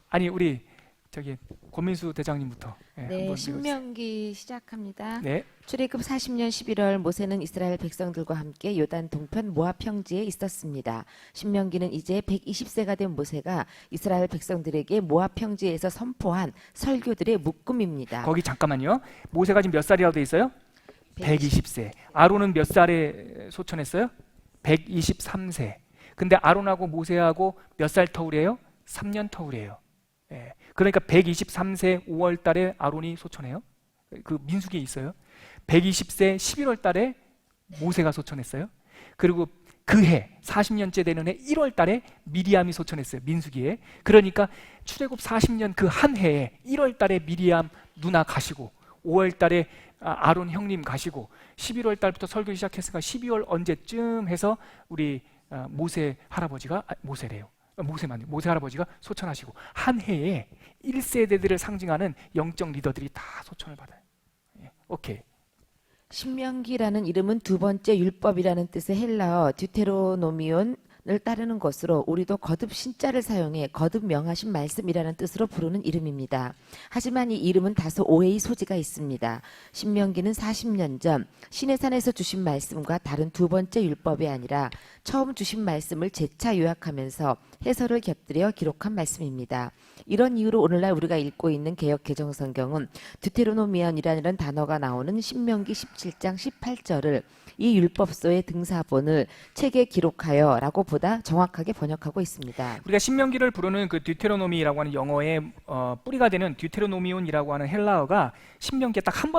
아니, 우리 저기 권민수 대장님부터. 네, 신명기 시작합니다. 네. 출애굽 40년 11월 모세는 이스라엘 백성들과 함께 요단 동편 모압 평지에 있었습니다. 신명기는 이제 120세가 된 모세가 이스라엘 백성들에게 모압 평지에서 선포한 설교들의 묶음입니다. 거기 잠깐만요. 모세가 지금 몇 살이라고 돼 있어요? 120세. 아론은 몇 살에 소천했어요? 123세. 근데 아론하고 모세하고 몇 살 터울이에요? 3년 터울이에요. 예. 그러니까 123세 5월 달에 아론이 소천해요. 그 민수기에 있어요. 120세 11월 달에 모세가 소천했어요. 그리고 그 해 40년째 되는 해 1월 달에 미리암이 소천했어요. 민수기에. 그러니까 출애굽 40년 그 한 해에 1월 달에 미리암 누나 가시고 5월 달에 아론 형님 가시고 11월 달부터 설교 시작했으니까 12월 언제쯤 해서 우리 모세 할아버지가 모세 할아버지가 소천하시고 한 해에 1세대들을 상징하는 영적 리더들이 다 소천을 받아요. 오케이. 신명기라는 이름은 두 번째 율법이라는 뜻의 헬라어 듀테로노미온을 따르는 것으로 우리도 거듭 신자를 사용해 거듭 명하신 말씀이라는 뜻으로 부르는 이름입니다. 하지만 이 이름은 다소 오해의 소지가 있습니다. 신명기는 40년 전 시내산에서 주신 말씀과 다른 두 번째 율법이 아니라 처음 주신 말씀을 재차 요약하면서 해설을 곁들여 기록한 말씀입니다. 이런 이유로 오늘날 우리가 읽고 있는 개역 개정 성경은 듀테로노미온이라는 단어가 나오는 신명기 17장 18절을 이 율법서의 등사본을 책에 기록하여 라고 보다 정확하게 번역하고 있습니다. 우리가 신명기를 부르는 그 듀테로노미라고 하는 영어의 뿌리가 되는 듀테로노미온이라고 하는 헬라어가 신명기에 딱 한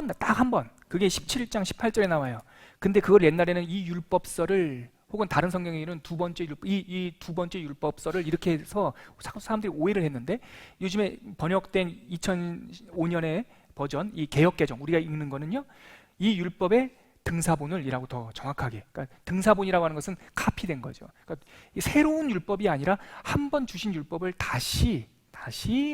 번 그게 17장 18절에 나와요. 근데 그걸 옛날에는 이 율법서를 혹은 다른 성경에는 두 번째 율법, 이 두 번째 율법서를 이렇게 해서 사람들이 오해를 했는데 요즘에 번역된 2005년의 버전, 이 개역 개정 우리가 읽는 거는요, 이 율법의 등사본을이라고 더 정확하게, 그러니까 등사본이라고 하는 것은 카피된 거죠. 그러니까 새로운 율법이 아니라 한 번 주신 율법을 다시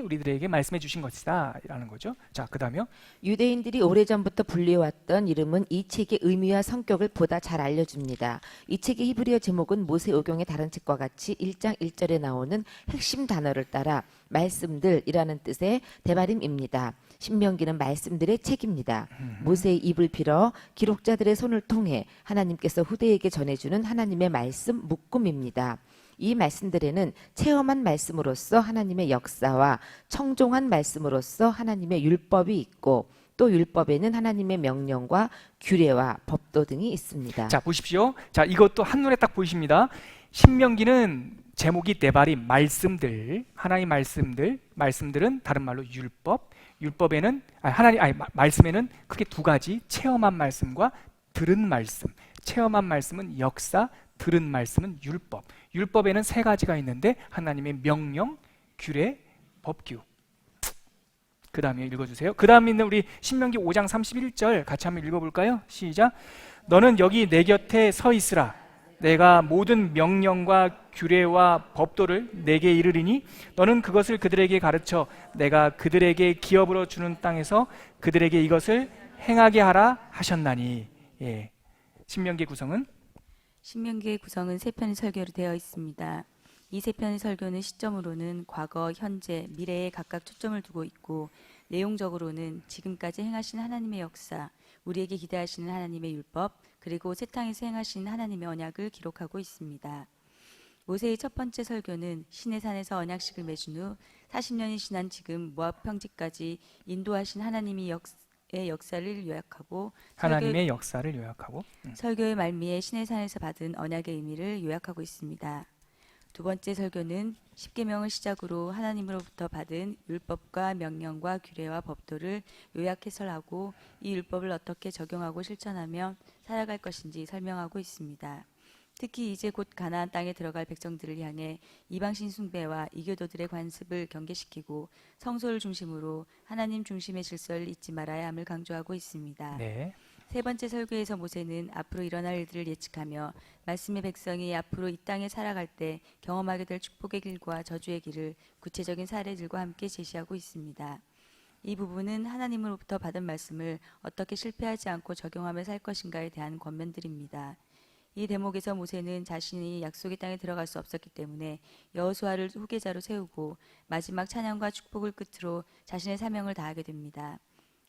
우리들에게 말씀해 주신 것이다 라는 거죠. 자, 그 다음에요. 유대인들이 오래전부터 불리워왔던 이름은 이 책의 의미와 성격을 보다 잘 알려줍니다. 이 책의 히브리어 제목은 모세오경의 다른 책과 같이 1장 1절에 나오는 핵심 단어를 따라 말씀들이라는 뜻의 대발임입니다. 신명기는 말씀들의 책입니다. 모세의 입을 빌어 기록자들의 손을 통해 하나님께서 후대에게 전해주는 하나님의 말씀 묶음입니다. 이 말씀들에는 체험한 말씀으로서 하나님의 역사와 청종한 말씀으로서 하나님의 율법이 있고 또 율법에는 하나님의 명령과 규례와 법도 등이 있습니다. 자, 보십시오. 자, 이것도 한눈에 딱 보이십니다. 신명기는 제목이 네바림, 말씀들, 하나님 말씀들은 다른 말로 율법, 율법에는 말씀에는 크게 두 가지, 체험한 말씀과 들은 말씀. 체험한 말씀은 역사, 들은 말씀은 율법. 율법에는 세 가지가 있는데 하나님의 명령, 규례, 법규. 그 다음에 읽어주세요. 그 다음에 있는 우리 신명기 5장 31절 같이 한번 읽어볼까요? 시작. 너는 여기 내 곁에 서 있으라. 내가 모든 명령과 규례와 법도를 내게 이르리니 너는 그것을 그들에게 가르쳐 내가 그들에게 기업으로 주는 땅에서 그들에게 이것을 행하게 하라 하셨나니. 예. 신명기 구성은 신명기의 구성은 세 편의 설교로 되어 있습니다. 이 세 편의 설교는 시점으로는 과거, 현재, 미래에 각각 초점을 두고 있고 내용적으로는 지금까지 행하신 하나님의 역사, 우리에게 기대하시는 하나님의 율법, 그리고 새 땅에서 행하신 하나님의 언약을 기록하고 있습니다. 모세의 첫 번째 설교는 시내산에서 언약식을 맺은 후 40년이 지난 지금 모압 평지까지 인도하신 하나님의 역사를 요약하고 하나님의 역사를 요약하고 설교의 말미에 시내산에서 받은 언약의 의미를 요약하고 있습니다. 두 번째 설교는 십계명을 시작으로 하나님으로부터 받은 율법과 명령과 규례와 법도를 요약 해설하고 이 율법을 어떻게 적용하고 실천하며 살아갈 것인지 설명하고 있습니다. 특히 이제 곧 가나안 땅에 들어갈 백성들을 향해 이방신 숭배와 이교도들의 관습을 경계시키고 성소를 중심으로 하나님 중심의 질서를 잊지 말아야 함을 강조하고 있습니다. 네. 세 번째 설교에서 모세는 앞으로 일어날 일들을 예측하며 말씀의 백성이 앞으로 이 땅에 살아갈 때 경험하게 될 축복의 길과 저주의 길을 구체적인 사례들과 함께 제시하고 있습니다. 이 부분은 하나님으로부터 받은 말씀을 어떻게 실패하지 않고 적용하며 살 것인가에 대한 권면들입니다. 이 대목에서 모세는 자신이 약속의 땅에 들어갈 수 없었기 때문에 여호수아를 후계자로 세우고 마지막 찬양과 축복을 끝으로 자신의 사명을 다하게 됩니다.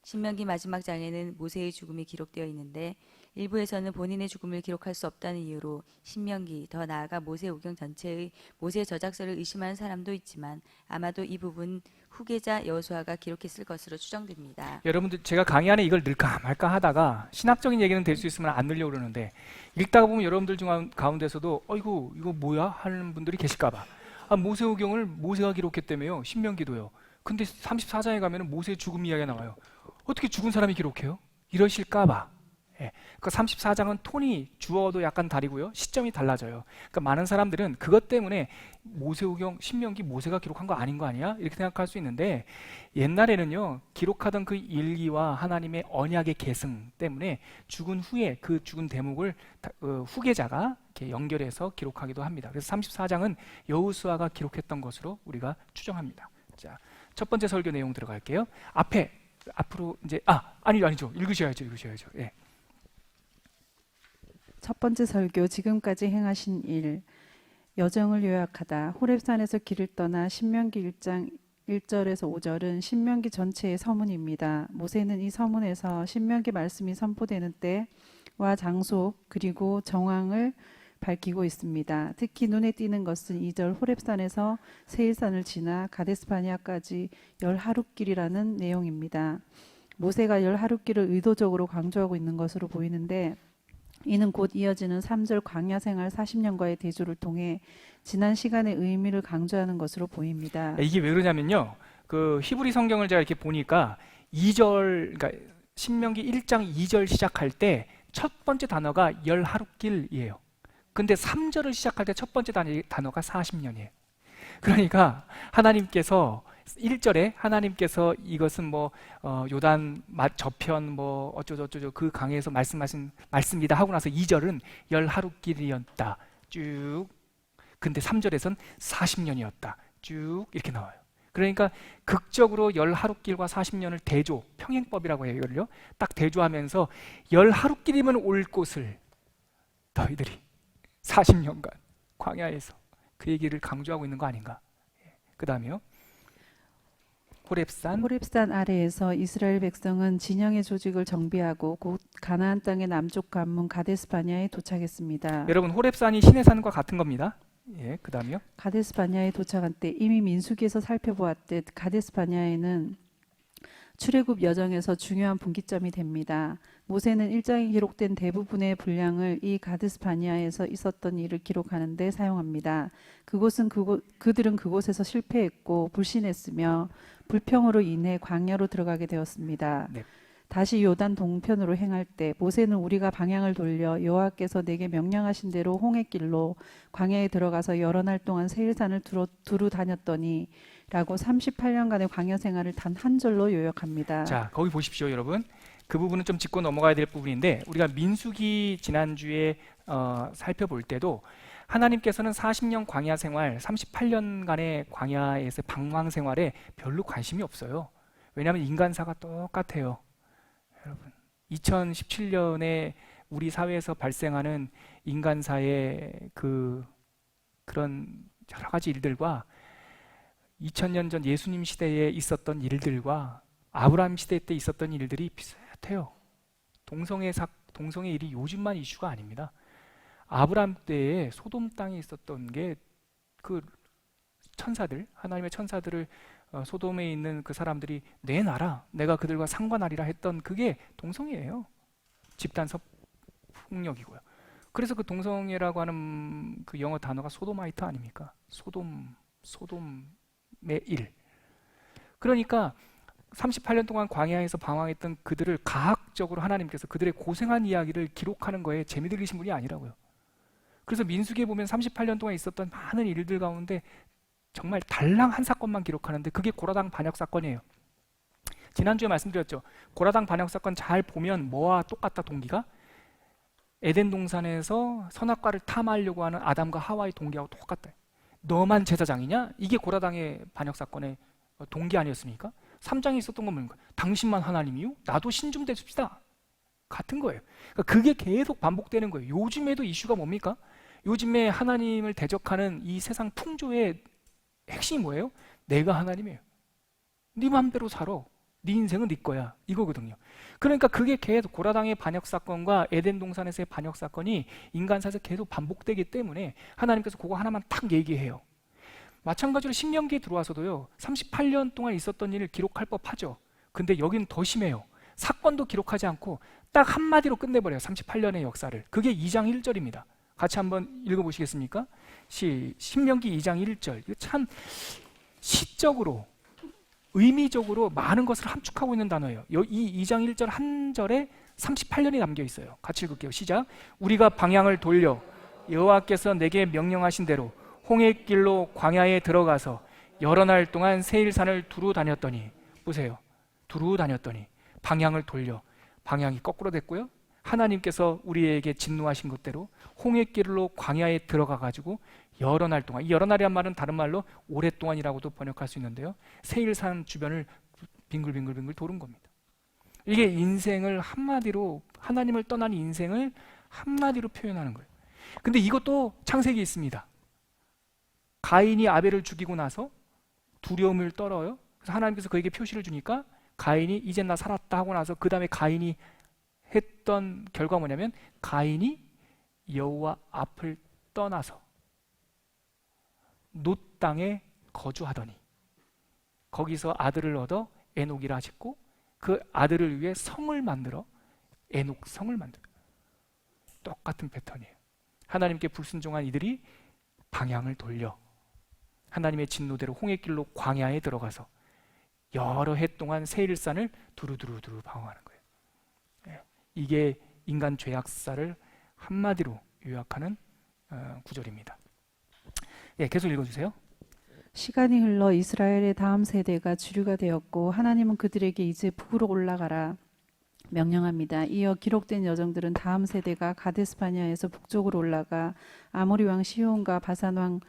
신명기 마지막 장에는 모세의 죽음이 기록되어 있는데 일부에서는 본인의 죽음을 기록할 수 없다는 이유로 신명기, 더 나아가 모세오경 전체의 모세 저작서를 의심하는 사람도 있지만 아마도 이 부분 후계자 여호수아가 기록했을 것으로 추정됩니다. 여러분들 제가 강의 안에 이걸 넣을까 말까 하다가 신학적인 얘기는 될 수 있으면 안 넣으려고 그러는데 읽다가 보면 여러분들 중 가운데서도 어이구 이거 뭐야 하는 분들이 계실까 봐. 모세오경을 모세가 기록했다며요. 신명기도요. 근데 34장에 가면 모세의 죽음 이야기가 나와요. 어떻게 죽은 사람이 기록해요? 이러실까 봐. 예. 그 34장은 톤이 주어도 약간 다르고요. 시점이 달라져요. 그러니까 많은 사람들은 그것 때문에 모세오경, 신명기 모세가 기록한 거 아닌 거 아니야? 이렇게 생각할 수 있는데 옛날에는요. 기록하던 그 일기와 하나님의 언약의 계승 때문에 죽은 후에 그 죽은 대목을 후계자가 이렇게 연결해서 기록하기도 합니다. 그래서 34장은 여호수아가 기록했던 것으로 우리가 추정합니다. 자, 첫 번째 설교 내용 들어갈게요. 앞으로 이제 아니죠. 읽으셔야죠. 예. 첫 번째 설교 지금까지 행하신 일 여정을 요약하다. 호렙산에서 길을 떠나 신명기 1장 1절에서 5절은 신명기 전체의 서문입니다. 모세는 이 서문에서 신명기 말씀이 선포되는 때와 장소 그리고 정황을 밝히고 있습니다. 특히 눈에 띄는 것은 2절 호렙산에서 세일산을 지나 가데스바네아까지 10하룻길이라는 내용입니다. 모세가 10하룻길을 의도적으로 강조하고 있는 것으로 보이는데 이는 곧 이어지는 3절 광야 생활 40년과의 대조를 통해 지난 시간의 의미를 강조하는 것으로 보입니다. 이게 왜 그러냐면요. 그 히브리 성경을 제가 이렇게 보니까 2절 그러니까 신명기 1장 2절 시작할 때 첫 번째 단어가 10하룻길이에요. 근데 3절을 시작할 때 첫 번째 단어가 40년이에요. 그러니까 하나님께서 1절에 하나님께서 이것은 뭐 요단 저편 뭐 어쩌고저쩌고 그 강에서 말씀하신 말씀이다 하고 나서 2절은 10하룻길이었다 쭉. 근데 3절에선 40년이었다 쭉 이렇게 나와요. 그러니까 극적으로 10하룻길과 40년을 대조, 평행법이라고 해요. 이걸요. 딱 대조하면서 10하룻길이면 올 곳을 너희들이 40년간 광야에서 그 얘기를 강조하고 있는 거 아닌가. 그 다음에요. 호렙산 아래에서 이스라엘 백성은 진영의 조직을 정비하고 곧 가나안 땅의 남쪽 관문 가데스바냐에 도착했습니다. 여러분 호렙산이 시내산과 같은 겁니다. 예, 그 다음에요. 가데스바냐에 도착한 때 이미 민수기에서 살펴보았듯 가데스바냐에는 출애굽 여정에서 중요한 분기점이 됩니다. 모세는 1장에 기록된 대부분의 분량을 이 가데스 바니아에서 있었던 일을 기록하는 데 사용합니다. 그들은 그곳에서 실패했고 불신했으며 불평으로 인해 광야로 들어가게 되었습니다. 네. 다시 요단 동편으로 행할 때 모세는 우리가 방향을 돌려 여호와께서 내게 명령하신 대로 홍해길로 광야에 들어가서 여러 날 동안 세일산을 두루 다녔더니 라고 38년간의 광야 생활을 단 한 절로 요약합니다. 자, 거기 보십시오, 여러분. 그 부분은 좀 짚고 넘어가야 될 부분인데 우리가 민수기 지난주에 살펴볼 때도 하나님께서는 40년 광야 생활, 38년간의 광야에서 방황 생활에 별로 관심이 없어요. 왜냐하면 인간사가 똑같아요. 여러분, 2017년에 우리 사회에서 발생하는 인간사의 그런 여러 가지 일들과 2000년 전 예수님 시대에 있었던 일들과 아브라함 시대 때 있었던 일들이 비슷해요. 동성의 일이 요즘만 이슈가 아닙니다. 아브라함 때에 소돔 땅에 있었던 게 그 천사들, 하나님의 천사들을 소돔에 있는 그 사람들이 내놔라, 내가 그들과 상관하리라 했던 그게 동성애예요. 집단 폭력이고요. 그래서 그 동성애라고 하는 그 영어 단어가 소도마이트 아닙니까? 소돔의 일. 그러니까 38년 동안 광야에서 방황했던 그들을 가학적으로 하나님께서 그들의 고생한 이야기를 기록하는 거에 재미 들리신 분이 아니라고요. 그래서 민수기에 보면 38년 동안 있었던 많은 일들 가운데 정말 달랑 한 사건만 기록하는데 그게 고라당 반역 사건이에요. 지난주에 말씀드렸죠. 고라당 반역 사건 잘 보면 뭐와 똑같다, 동기가? 에덴 동산에서 선악과를 탐하려고 하는 아담과 하와의 동기하고 똑같다. 너만 제사장이냐? 이게 고라당의 반역 사건의 동기 아니었습니까? 3장에 있었던 건 뭡니까? 당신만 하나님이요? 나도 신 좀 되십시다. 같은 거예요. 그러니까 그게 계속 반복되는 거예요. 요즘에도 이슈가 뭡니까? 요즘에 하나님을 대적하는 이 세상 풍조의 핵심이 뭐예요? 내가 하나님이에요. 네 맘대로 살아. 네 인생은 네 거야. 이거거든요. 그러니까 그게 계속 고라당의 반역 사건과 에덴 동산에서의 반역 사건이 인간사에서 계속 반복되기 때문에 하나님께서 그거 하나만 딱 얘기해요. 마찬가지로 신명기에 들어와서도요, 38년 동안 있었던 일을 기록할 법하죠. 근데 여기는 더 심해요. 사건도 기록하지 않고 딱 한마디로 끝내버려요. 38년의 역사를. 그게 2장 1절입니다. 같이 한번 읽어보시겠습니까? 신명기 2장 1절. 이거 참 시적으로, 의미적으로 많은 것을 함축하고 있는 단어예요. 이 2장 1절 한 절에 38년이 담겨 있어요. 같이 읽을게요. 시작. 우리가 방향을 돌려 여호와께서 내게 명령하신 대로 홍해길로 광야에 들어가서 여러 날 동안 세일산을 두루 다녔더니, 보세요. 두루 다녔더니 방향을 돌려, 방향이 거꾸로 됐고요. 하나님께서 우리에게 진노하신 것대로 홍해길로 광야에 들어가 가지고 여러 날 동안, 이 여러 날이란 말은 다른 말로 오랫동안이라고도 번역할 수 있는데요, 세일산 주변을 빙글빙글 도는 겁니다. 이게 인생을 한마디로, 하나님을 떠난 인생을 한마디로 표현하는 거예요. 근데 이것도 창세기에 있습니다. 가인이 아벨을 죽이고 나서 두려움을 떨어요. 그래서 하나님께서 그에게 표시를 주니까 가인이 이제 나 살았다 하고 나서 그 다음에 가인이 했던 결과가 뭐냐면 가인이 여호와 앞을 떠나서 놋 땅에 거주하더니 거기서 아들을 얻어 에녹이라 짓고 그 아들을 위해 성을 만들어 에녹 성을 만들어. 똑같은 패턴이에요. 하나님께 불순종한 이들이 방향을 돌려 하나님의 진노대로 홍해길로 광야에 들어가서 여러 해 동안 세일산을 두루두루 방황하는 거예요. 이게 인간 죄악사를 한마디로 요약하는 구절입니다. 계속 읽어주세요. 시간이 흘러 이스라엘의 다음 세대가 주류가 되었고 하나님은 그들에게 이제 북으로 올라가라 명령합니다. 이어 기록된 여정들은 다음 세대가 가데스 바니아에서 북쪽으로 올라가 아모리 왕 시온과 바산 왕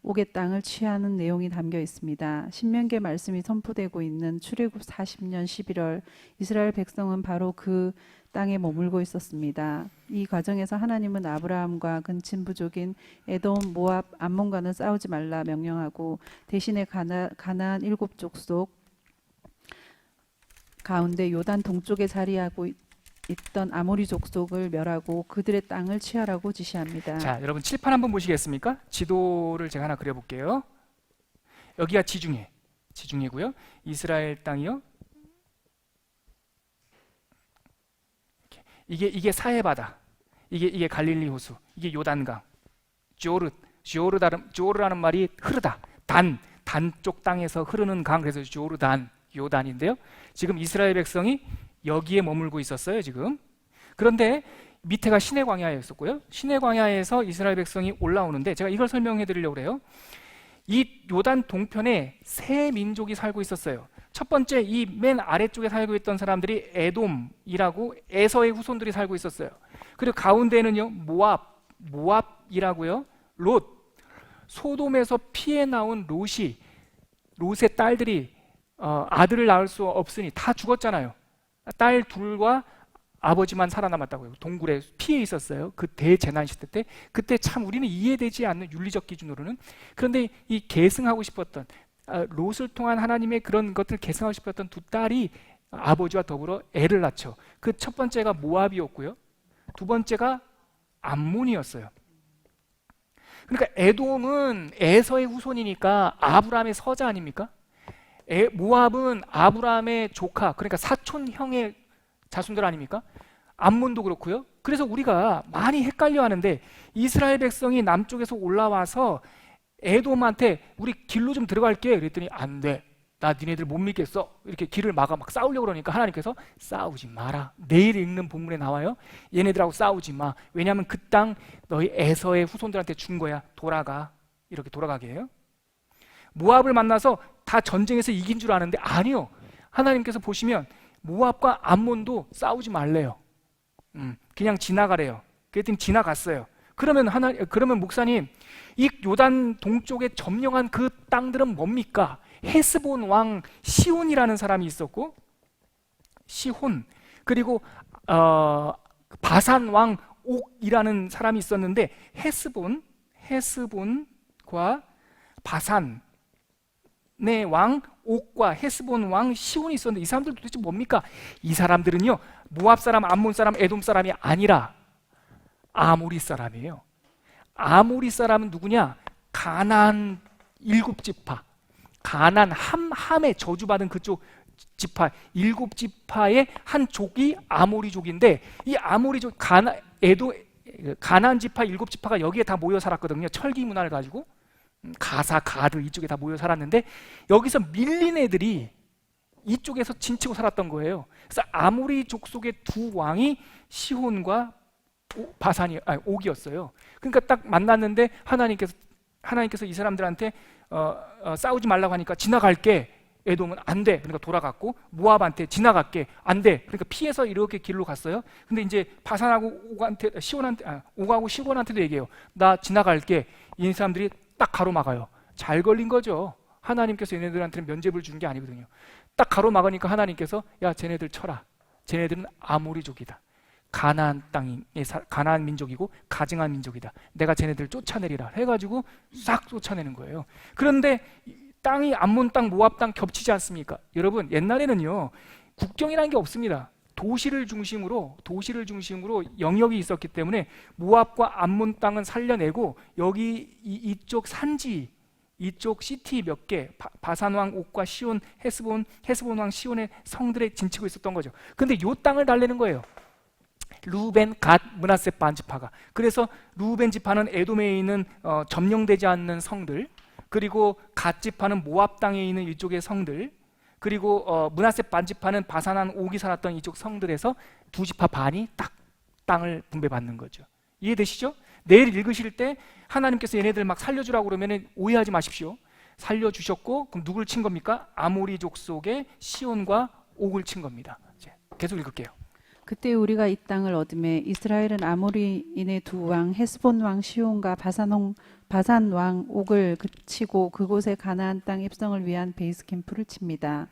옥의 땅을 취하는 내용이 담겨 있습니다. 신명기의 말씀이 선포되고 있는 출애굽 40년 11월 이스라엘 백성은 바로 그 땅에 머물고 있었습니다. 이 과정에서 하나님은 아브라함과 근친 부족인 에돔, 모압, 암몬과는 싸우지 말라 명령하고 대신에 가나안 7족속 가운데 요단 동쪽에 자리하고 있던 아모리 족속을 멸하고 그들의 땅을 취하라고 지시합니다. 자, 여러분 칠판 한번 보시겠습니까? 지도를 제가 하나 그려볼게요. 여기가 지중해고요. 이스라엘 땅이요. 이게 사해바다, 이게 갈릴리 호수, 이게 요단강, 조르라는 말이 흐르다, 단 쪽 땅에서 흐르는 강, 그래서 요단인데요. 지금 이스라엘 백성이 여기에 머물고 있었어요, 지금. 그런데 밑에가 시내 광야였었고요. 시내 광야에서 이스라엘 백성이 올라오는데 제가 이걸 설명해 드리려고 그래요. 이 요단 동편에 세 민족이 살고 있었어요. 첫 번째, 이 맨 아래쪽에 살고 있던 사람들이 에돔이라고 에서의 후손들이 살고 있었어요. 그리고 가운데는요, 모압이라고요. 롯, 소돔에서 피해 나온 롯의 딸들이 아들을 낳을 수 없으니 다 죽었잖아요. 딸 둘과 아버지만 살아남았다고요. 동굴에 피해 있었어요. 그 대재난 시대 때. 그때 참 우리는 이해되지 않는 윤리적 기준으로는. 그런데 이 계승하고 싶었던 롯을 통한 하나님의 그런 것들을 계승하고 싶었던 두 딸이 아버지와 더불어 애를 낳죠. 그 첫 번째가 모압이었고요. 두 번째가 암몬이었어요. 그러니까 에돔은 에서의 후손이니까 아브라함의 서자 아닙니까? 모압은 아브라함의 조카, 그러니까 사촌형의 자손들 아닙니까? 암몬도 그렇고요. 그래서 우리가 많이 헷갈려 하는데 이스라엘 백성이 남쪽에서 올라와서 에돔한테 우리 길로 좀 들어갈게 그랬더니 안 돼. 나 니네들 못 믿겠어. 이렇게 길을 막아 막 싸우려고 그러니까 하나님께서 싸우지 마라. 내일 읽는 본문에 나와요. 얘네들하고 싸우지 마. 왜냐하면 그 땅 너희 에서의 후손들한테 준 거야. 돌아가. 이렇게 돌아가게 해요. 모압을 만나서 다 전쟁에서 이긴 줄 아는데 아니요. 하나님께서 보시면 모압과 암몬도 싸우지 말래요. 그냥 지나가래요. 그랬더니 지나갔어요. 그러면 목사님, 이 요단 동쪽에 점령한 그 땅들은 뭡니까? 헤스본 왕 시혼이라는 사람이 있었고, 시혼, 그리고 바산 왕 옥이라는 사람이 있었는데 헤스본과 바산의 왕 옥과 헤스본 왕 시온이 있었는데 이 사람들 도대체 뭡니까? 이 사람들은요, 모압 사람, 암몬 사람, 에돔 사람이 아니라 아모리 사람이에요. 아모리 사람은 누구냐? 가나안 7지파, 가나안 함에 저주받은 그쪽 지파 7지파의 한 족이 아모리족인데, 이 아모리족 가나안 지파 7지파가 여기에 다 모여 살았거든요. 철기 문화를 가지고 가사, 가드 이쪽에 다 모여 살았는데 여기서 밀린 애들이 이쪽에서 진치고 살았던 거예요. 그래서 아모리 족속의 두 왕이 시혼과 옥이었어요. 그러니까 딱 만났는데 하나님께서 이 사람들한테 싸우지 말라고 하니까 지나갈게. 에돔은 안 돼. 그러니까 돌아갔고, 모압한테 지나갈게. 안 돼. 그러니까 피해서 이렇게 길로 갔어요. 근데 이제 바산하고 옥하고 시온한테도 얘기해요. 나 지나갈게. 이 사람들이 딱 가로막아요. 잘 걸린 거죠. 하나님께서 얘네들한테는 면죄부를 주는 게 아니거든요. 딱 가로막으니까 하나님께서 야, 쟤네들 쳐라. 쟤네들은 아모리족이다. 가나안 민족이고 가증한 민족이다. 내가 쟤네들을 쫓아내리라 해가지고 싹 쫓아내는 거예요. 그런데 땅이 암몬 땅, 모압 땅 겹치지 않습니까? 여러분, 옛날에는요, 국경이라는 게 없습니다. 도시를 중심으로 영역이 있었기 때문에 모압과 암몬 땅은 살려내고 여기 이쪽 산지, 이쪽 시티 몇 개, 바산 왕 옥과 시온, 헤스본 왕 시온의 성들에 진치고 있었던 거죠. 근데 요 땅을 달래는 거예요. 루벤, 갓, 므낫세 반지파가. 그래서 루벤 지파는 에돔에 있는 점령되지 않는 성들, 그리고 갓 지파는 모압 땅에 있는 이쪽의 성들, 그리고 므낫세 반지파는 바산한 옥이 살았던 이쪽 성들에서 두 지파 반이 딱 땅을 분배받는 거죠. 이해되시죠? 내일 읽으실 때 하나님께서 얘네들 막 살려주라고 그러면 오해하지 마십시오. 살려주셨고, 그럼 누굴 친 겁니까? 아모리족 속의 시온과 옥을 친 겁니다. 계속 읽을게요. 그때 우리가 이 땅을 얻음에 이스라엘은 아모리인의 두 왕 헤스본 왕 시온과 바산 왕 옥을 그치고 그곳에 가나안 땅 입성을 위한 베이스 캠프를 칩니다.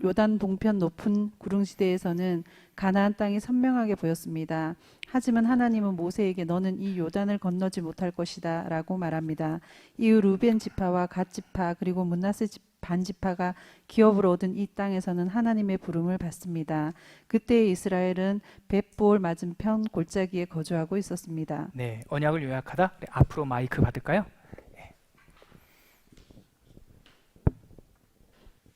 요단 동편 높은 구릉지대에서는 가나안 땅이 선명하게 보였습니다. 하지만 하나님은 모세에게 너는 이 요단을 건너지 못할 것이다 라고 말합니다. 이후 루벤 지파와 갓 지파 그리고 므낫세 반지파가 기업으로 얻은 이 땅에서는 하나님의 부름을 받습니다. 그때 이스라엘은 벳볼 맞은편 골짜기에 거주하고 있었습니다. 네, 언약을 요약하다. 네, 앞으로 마이크 받을까요? 네.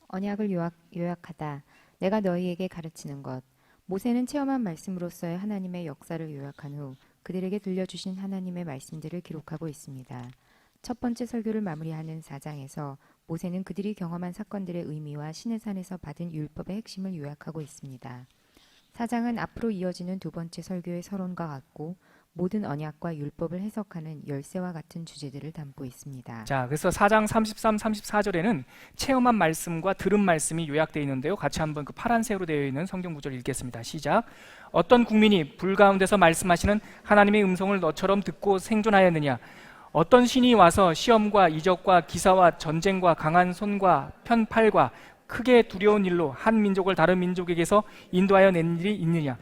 언약을 요약하다. 내가 너희에게 가르치는 것. 모세는 체험한 말씀으로서의 하나님의 역사를 요약한 후 그들에게 들려주신 하나님의 말씀들을 기록하고 있습니다. 첫 번째 설교를 마무리하는 4장에서 모세는 그들이 경험한 사건들의 의미와 시내산에서 받은 율법의 핵심을 요약하고 있습니다. 4장은 앞으로 이어지는 두 번째 설교의 서론과 같고 모든 언약과 율법을 해석하는 열쇠와 같은 주제들을 담고 있습니다. 자, 그래서 4장 33, 34절에는 체험한 말씀과 들은 말씀이 요약되어 있는데요. 같이 한번 그 파란색으로 되어 있는 성경 구절을 읽겠습니다. 시작. 어떤 국민이 불 가운데서 말씀하시는 하나님의 음성을 너처럼 듣고 생존하였느냐? 어떤 신이 와서 시험과 이적과 기사와 전쟁과 강한 손과 편팔과 크게 두려운 일로 한 민족을 다른 민족에게서 인도하여 낸 일이 있느냐?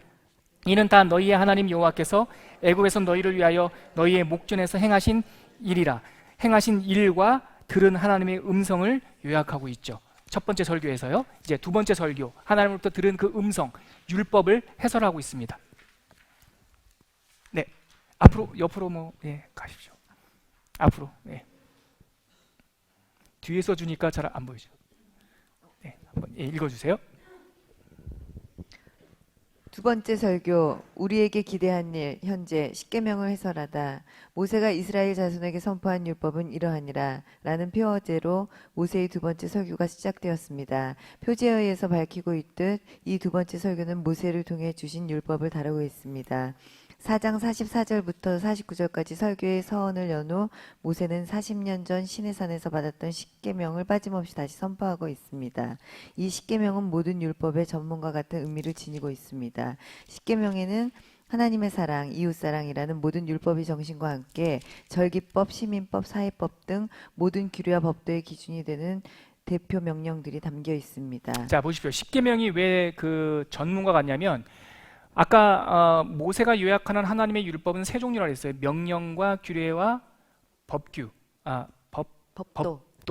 이는 다 너희의 하나님 여호와께서 애굽에서 너희를 위하여 너희의 목전에서 행하신 일이라. 행하신 일과 들은 하나님의 음성을 요약하고 있죠. 첫 번째 설교에서요. 이제 두 번째 설교, 하나님으로부터 들은 그 음성, 율법을 해설하고 있습니다. 네, 앞으로 옆으로 가십시오. 앞으로. 네. 뒤에서 주니까 잘 안 보이죠. 네, 한번 읽어주세요. 두 번째 설교, 우리에게 기대한 일, 현재 십계명을 해설하다. 모세가 이스라엘 자손에게 선포한 율법은 이러하니라 라는 표어제로 모세의 두 번째 설교가 시작되었습니다. 표제에 의해서 밝히고 있듯 이 두 번째 설교는 모세를 통해 주신 율법을 다루고 있습니다. 4장 44절부터 49절까지 설교의 서원을 연 후 모세는 40년 전 시내산에서 받았던 십계명을 빠짐없이 다시 선포하고 있습니다. 이 십계명은 모든 율법의 전문과 같은 의미를 지니고 있습니다. 십계명에는 하나님의 사랑, 이웃사랑이라는 모든 율법의 정신과 함께 절기법, 시민법, 사회법 등 모든 규례와 법도의 기준이 되는 대표 명령들이 담겨 있습니다. 자, 보십시오. 십계명이 왜 그 전문가 같냐면 아까 모세가 요약하는 하나님의 율법은 세 종류라고 했어요. 명령과 규례와 법규, 법도.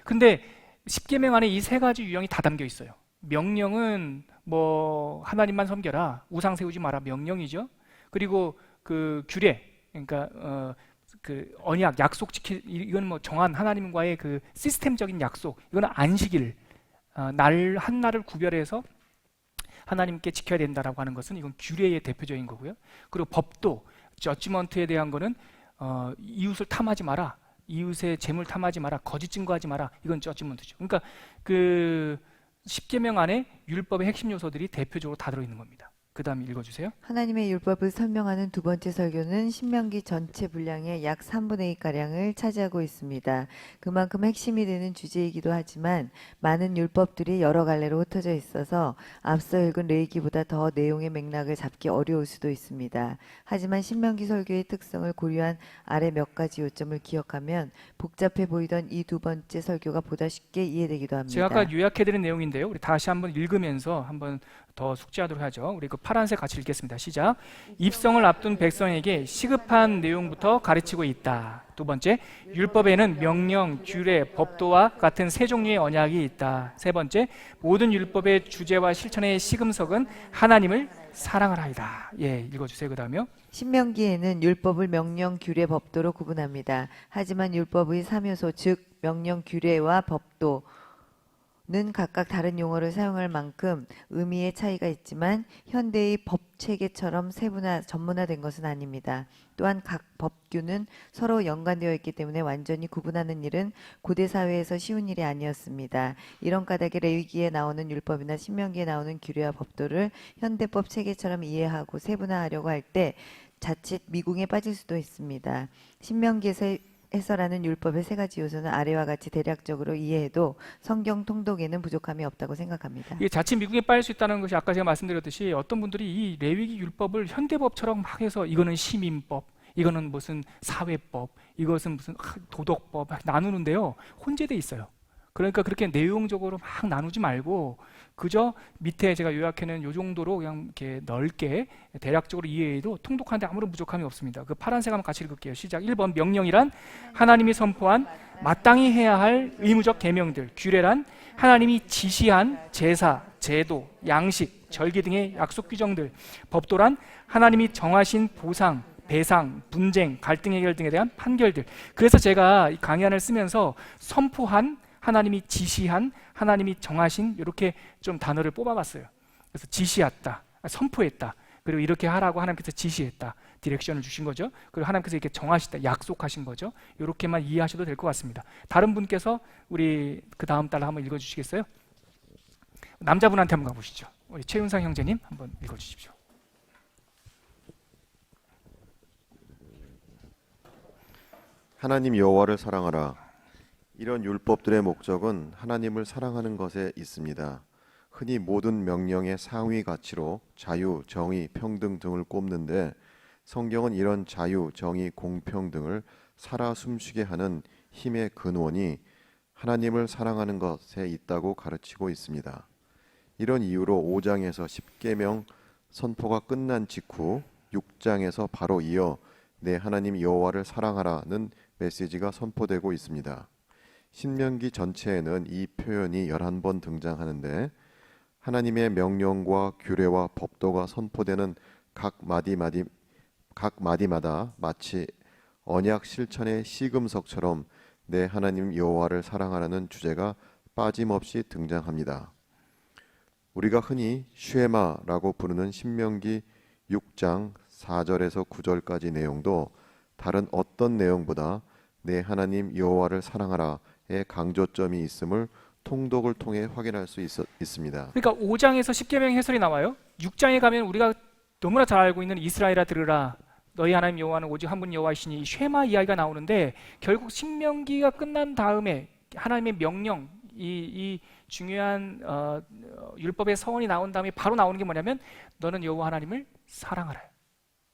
근데 십계명 안에 이 세 가지 유형이 다 담겨 있어요. 명령은 뭐 하나님만 섬겨라, 우상 세우지 마라, 명령이죠. 그리고 그 규례, 그러니까 그 언약, 약속 이건 뭐 정한 하나님과의 그 시스템적인 약속. 이거는 안식일, 날 한 날을 구별해서 하나님께 지켜야 된다라고 하는 것은 이건 규례의 대표적인 거고요. 그리고 법도, 저지먼트에 대한 거는 이웃을 탐하지 마라, 이웃의 재물 탐하지 마라, 거짓 증거하지 마라. 이건 저지먼트죠. 그러니까 그 십계명 안에 율법의 핵심 요소들이 대표적으로 다 들어 있는 겁니다. 그 다음에 읽어주세요. 하나님의 율법을 설명하는 두 번째 설교는 신명기 전체 분량의 약 3분의 2가량을 차지하고 있습니다. 그만큼 핵심이 되는 주제이기도 하지만 많은 율법들이 여러 갈래로 흩어져 있어서 앞서 읽은 레위기보다 더 내용의 맥락을 잡기 어려울 수도 있습니다. 하지만 신명기 설교의 특성을 고려한 아래 몇 가지 요점을 기억하면 복잡해 보이던 이 두 번째 설교가 보다 쉽게 이해되기도 합니다. 제가 아까 요약해드린 내용인데요. 우리 다시 한번 읽으면서 한번 더 숙지하도록 하죠. 우리 그 파란색 같이 읽겠습니다. 시작. 입성을 앞둔 백성에게 시급한 내용부터 가르치고 있다. 두 번째, 율법에는 명령, 규례, 법도와 같은 세 종류의 언약이 있다. 세 번째, 모든 율법의 주제와 실천의 시금석은 하나님을 사랑하라이다. 예, 읽어주세요. 그 다음에요. 신명기에는 율법을 명령, 규례, 법도로 구분합니다. 하지만 율법의 3요소, 즉 명령, 규례와 법도 는 각각 다른 용어를 사용할 만큼 의미의 차이가 있지만 현대의 법 체계처럼 전문화된 것은 아닙니다. 또한 각 법규는 서로 연관되어 있기 때문에 완전히 구분하는 일은 고대 사회에서 쉬운 일이 아니었습니다. 이런 까닭에 레위기에 나오는 율법이나 신명기에 나오는 규례와 법도를 현대법 체계처럼 이해하고 세분화하려고 할 때 자칫 미궁에 빠질 수도 있습니다. 신명기에서 해설하는 율법의 세 가지 요소는 아래와 같이 대략적으로 이해해도 성경 통독에는 부족함이 없다고 생각합니다. 이게 자칫 미국에 빠질 수 있다는 것이 아까 제가 말씀드렸듯이 어떤 분들이 이 레위기 율법을 현대법처럼 막 해서 이거는 시민법, 이거는 무슨 사회법, 이것은 무슨 도덕법 나누는데요. 혼재돼 있어요. 그러니까 그렇게 내용적으로 막 나누지 말고 그저 밑에 제가 요약해놓은 요 정도로 그냥 이렇게 넓게 대략적으로 이해해도 통독하는데 아무런 부족함이 없습니다. 그 파란색 한번 같이 읽을게요. 시작. 1번 명령이란 하나님이 선포한 마땅히 해야 할 의무적 계명들, 규례란 하나님이 지시한 제사, 제도, 양식, 절기 등의 약속 규정들, 법도란 하나님이 정하신 보상, 배상, 분쟁, 갈등 해결 등에 대한 판결들. 그래서 제가 이 강의안을 쓰면서 선포한, 하나님이 지시한, 하나님이 정하신 이렇게 좀 단어를 뽑아봤어요. 그래서 지시했다, 선포했다. 그리고 이렇게 하라고 하나님께서 지시했다. 디렉션을 주신 거죠. 그리고 하나님께서 이렇게 정하시다, 약속하신 거죠. 이렇게만 이해하셔도 될 것 같습니다. 다른 분께서 우리 그 다음 달 한번 읽어주시겠어요? 남자분한테 한번 가보시죠. 우리 최윤상 형제님 한번 읽어주십시오. 하나님 여호와를 사랑하라. 이런 율법들의 목적은 하나님을 사랑하는 것에 있습니다. 흔히 모든 명령의 상위 가치로 자유, 정의, 평등 등을 꼽는데 성경은 이런 자유, 정의, 공평 등을 살아 숨쉬게 하는 힘의 근원이 하나님을 사랑하는 것에 있다고 가르치고 있습니다. 이런 이유로 5장에서 10계명 선포가 끝난 직후 6장에서 바로 이어 내 하나님 여호와를 사랑하라는 메시지가 선포되고 있습니다. 신명기 전체에는 이 표현이 11번 등장하는데 하나님의 명령과 규례와 법도가 선포되는 각 마디마다 마치 언약 실천의 시금석처럼 내 하나님 여호와를 사랑하라는 주제가 빠짐없이 등장합니다. 우리가 흔히 쉐마라고 부르는 신명기 6장 4절에서 9절까지 내용도 다른 어떤 내용보다 내 하나님 여호와를 사랑하라의 강조점이 있음을 통독을 통해 확인할 수 있습니다. 그러니까 5장에서 10계명 해설이 나와요. 6장에 가면 우리가 너무나 잘 알고 있는 이스라엘아 들으라, 너희 하나님 여호와는 오직 한 분 여호와이시니, 이 쉐마 이야기가 나오는데 결국 신명기가 끝난 다음에 하나님의 명령, 이 중요한 율법의 서원이 나온 다음에 바로 나오는 게 뭐냐면 너는 여호와 하나님을 사랑하라.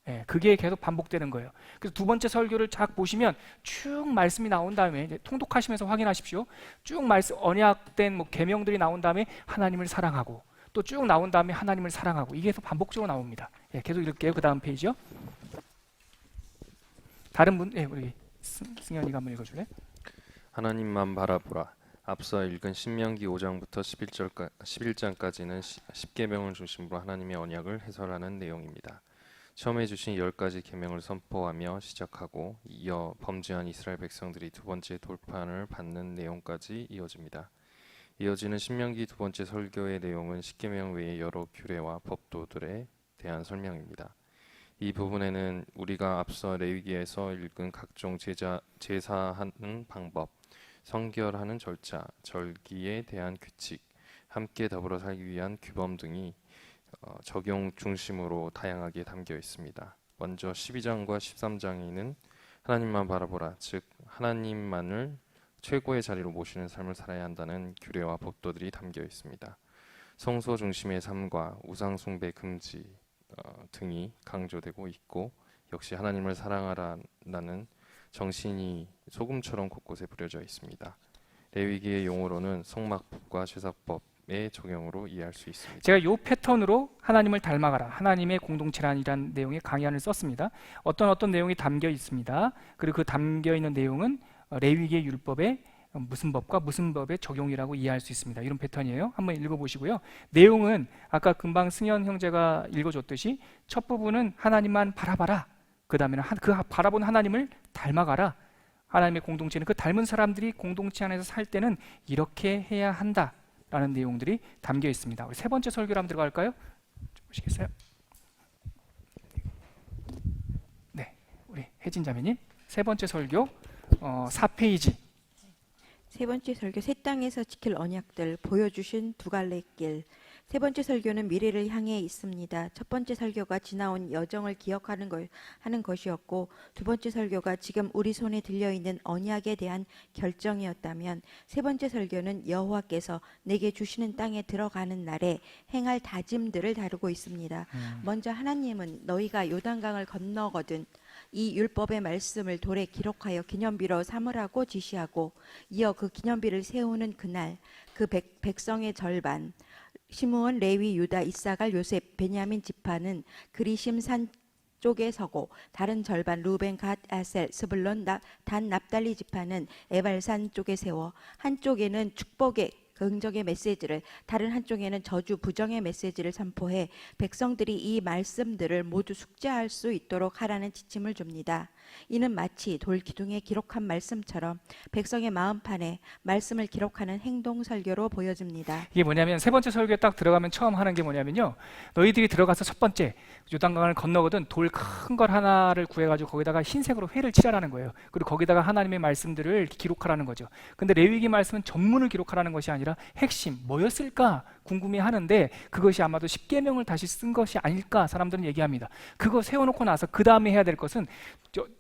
예, 그게 계속 반복되는 거예요. 그래서 두 번째 설교를 쫙 보시면 쭉 말씀이 나온 다음에 이제 통독하시면서 확인하십시오. 쭉 말씀, 언약된 뭐 계명들이 나온 다음에 하나님을 사랑하고, 또 쭉 나온 다음에 하나님을 사랑하고, 이게 계속 반복적으로 나옵니다. 예, 계속 읽을게요. 그 다음 페이지요. 다른 분, 예, 우리 승현이가 한번 읽어줄래? 하나님만 바라보라. 앞서 읽은 신명기 5장부터 11장까지는 10계명을 중심으로 하나님의 언약을 해설하는 내용입니다. 처음에 주신 10가지 계명을 선포하며 시작하고 이어 범죄한 이스라엘 백성들이 두 번째 돌판을 받는 내용까지 이어집니다. 이어지는 신명기 두 번째 설교의 내용은 10계명 외의 여러 규례와 법도들에 대한 설명입니다. 이 부분에는 우리가 앞서 레위기에서 읽은 각종 제사하는 방법, 성결하는 절차, 절기에 대한 규칙, 함께 더불어 살기 위한 규범 등이 적용 중심으로 다양하게 담겨 있습니다. 먼저 12장과 13장에는 하나님만 바라보라, 즉 하나님만을 최고의 자리로 모시는 삶을 살아야 한다는 규례와 법도들이 담겨 있습니다. 성소 중심의 삶과 우상 숭배 금지 등이 강조되고 있고, 역시 하나님을 사랑하라는 정신이 소금처럼 곳곳에 뿌려져 있습니다. 레위기의 용어로는 성막법과 제사법의 적용으로 이해할 수 있습니다. 제가 이 패턴으로 하나님을 닮아가라, 하나님의 공동체란이라는 내용의 강의안을 썼습니다. 어떤 내용이 담겨 있습니다. 그리고 그 담겨 있는 내용은 레위기의 율법의 무슨 법과 무슨 법의 적용이라고 이해할 수 있습니다. 이런 패턴이에요. 한번 읽어보시고요. 내용은 아까 금방 승현 형제가 읽어줬듯이 첫 부분은 하나님만 바라봐라. 그 다음에는 그 바라본 하나님을 닮아가라. 하나님의 공동체는 그 닮은 사람들이 공동체 안에서 살 때는 이렇게 해야 한다라는 내용들이 담겨 있습니다. 우리 세 번째 설교로 한번 들어갈까요? 보시겠어요? 네, 우리 혜진 자매님 세 번째 설교 4페이지. 세 번째 설교, 새 땅에서 지킬 언약들, 보여주신 두 갈래 길. 세 번째 설교는 미래를 향해 있습니다. 첫 번째 설교가 지나온 여정을 기억하는 것이었고, 두 번째 설교가 지금 우리 손에 들려있는 언약에 대한 결정이었다면, 세 번째 설교는 여호와께서 내게 주시는 땅에 들어가는 날에 행할 다짐들을 다루고 있습니다. 먼저 하나님은 너희가 요단강을 건너거든 이 율법의 말씀을 돌에 기록하여 기념비로 삼으라고 지시하고, 이어 그 기념비를 세우는 그날 그 백성의 절반, 시므온, 레위, 유다, 이사갈, 요셉, 베냐민 지파는 그리심 산 쪽에 서고, 다른 절반 루벤, 갓, 아셀, 스불론, 단, 납달리 지파는 에발산 쪽에 세워 한쪽에는 축복의 긍정의 메시지를, 다른 한쪽에는 저주 부정의 메시지를 선포해 백성들이 이 말씀들을 모두 숙지할 수 있도록 하라는 지침을 줍니다. 이는 마치 돌 기둥에 기록한 말씀처럼 백성의 마음판에 말씀을 기록하는 행동 설교로 보여집니다. 이게 뭐냐면 세 번째 설교에 딱 들어가면 처음 하는 게 뭐냐면요, 너희들이 들어가서 첫 번째 요단강을 건너거든 돌 큰 걸 하나를 구해가지고 거기다가 흰색으로 회를 칠하라는 거예요. 그리고 거기다가 하나님의 말씀들을 기록하라는 거죠. 근데 레위기 말씀은 전문을 기록하라는 것이 아니라 핵심 뭐였을까 궁금해하는데, 그것이 아마도 십계명을 다시 쓴 것이 아닐까 사람들은 얘기합니다. 그거 세워놓고 나서 그 다음에 해야 될 것은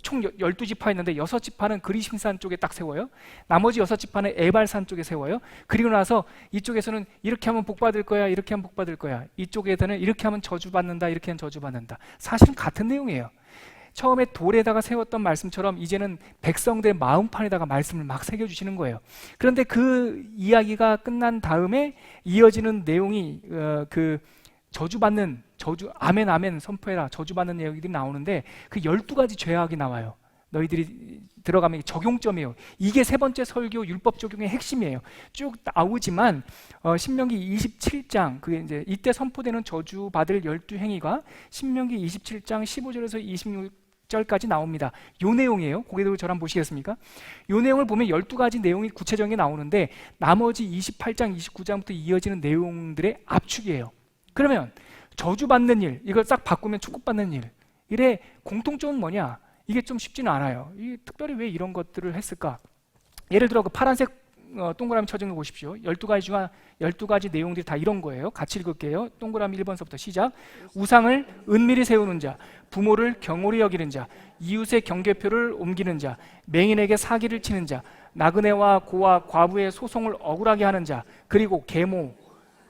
총 12지파 있는데 6지파는 그리심산 쪽에 딱 세워요. 나머지 6지파는 에발산 쪽에 세워요. 그리고 나서 이쪽에서는 이렇게 하면 복 받을 거야, 이렇게 하면 복 받을 거야, 이쪽에서는 이렇게 하면 저주 받는다, 이렇게 하면 저주 받는다. 사실은 같은 내용이에요. 처음에 돌에다가 세웠던 말씀처럼 이제는 백성들의 마음판에다가 말씀을 막 새겨주시는 거예요. 그런데 그 이야기가 끝난 다음에 이어지는 내용이 그 저주받는, 아멘 아멘 선포해라, 저주받는 내용들이 나오는데 그 12가지 죄악이 나와요. 너희들이 들어가면 적용점이에요. 이게 세 번째 설교 율법 적용의 핵심이에요. 쭉 나오지만 신명기 27장, 그게 이제 이때 선포되는 저주받을 12행위가 신명기 27장 15절에서 26절까지 나옵니다. 요 내용이에요. 고개들 저랑 보시겠습니까? 요 내용을 보면 12가지 내용이 구체적인 게 나오는데 나머지 28장, 29장부터 이어지는 내용들의 압축이에요. 그러면 저주받는 일, 이걸 싹 바꾸면 축복받는 일, 이래 공통점은 뭐냐? 이게 좀 쉽지는 않아요. 특별히 왜 이런 것들을 했을까? 예를 들어 그 파란색 동그라미 쳐진 거 보십시오. 12가지 내용들이 다 이런 거예요. 같이 읽을게요. 동그라미 1번서부터 시작. 우상을 은밀히 세우는 자, 부모를 경홀히 여기는 자, 이웃의 경계표를 옮기는 자, 맹인에게 사기를 치는 자, 나그네와 고아, 과부의 소송을 억울하게 하는 자, 그리고 계모,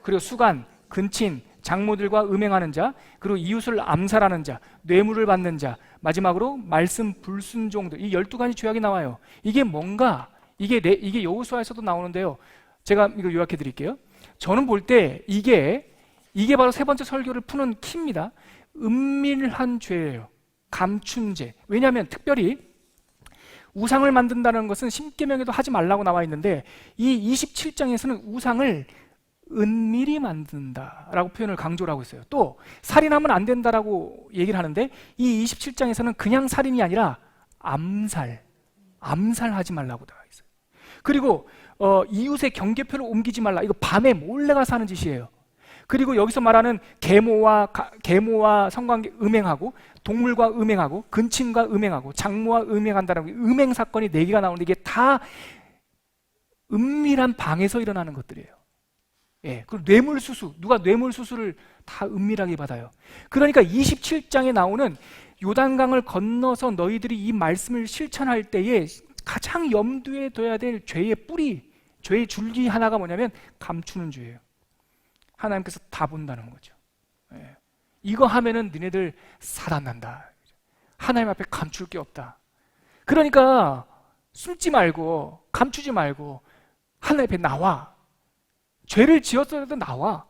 그리고 수간, 근친, 장모들과 음행하는 자, 그리고 이웃을 암살하는 자, 뇌물을 받는 자, 마지막으로 말씀 불순종들, 이 12가지 죄악이 나와요. 이게 뭔가, 이게 여호수아에서도 나오는데요. 제가 이거 요약해 드릴게요. 저는 볼 때 이게 바로 세 번째 설교를 푸는 키입니다. 은밀한 죄예요. 감춘 죄. 왜냐하면 특별히 우상을 만든다는 것은 십계명에도 하지 말라고 나와 있는데 이 27장에서는 우상을 은밀히 만든다라고 표현을 강조를 하고 있어요. 또 살인하면 안 된다라고 얘기를 하는데 이 27장에서는 그냥 살인이 아니라 암살하지 말라고 나와 있어요. 그리고 이웃의 경계표를 옮기지 말라. 이거 밤에 몰래 가서 하는 짓이에요. 그리고 여기서 말하는 계모와 성관계 음행하고, 동물과 음행하고, 근친과 음행하고, 장모와 음행한다는 음행 사건이 4개가 나오는데 이게 다 은밀한 방에서 일어나는 것들이에요. 예, 그리고 뇌물수수, 누가 뇌물수수를 다 은밀하게 받아요. 그러니까 27장에 나오는 요단강을 건너서 너희들이 이 말씀을 실천할 때에 가장 염두에 둬야 될 죄의 뿌리, 죄의 줄기 하나가 뭐냐면 감추는 죄예요. 하나님께서 다 본다는 거죠. 예. 이거 하면은 니네들 살아난다. 하나님 앞에 감출 게 없다. 그러니까 숨지 말고 감추지 말고 하나님 앞에 나와. 죄를 지었어도 나와.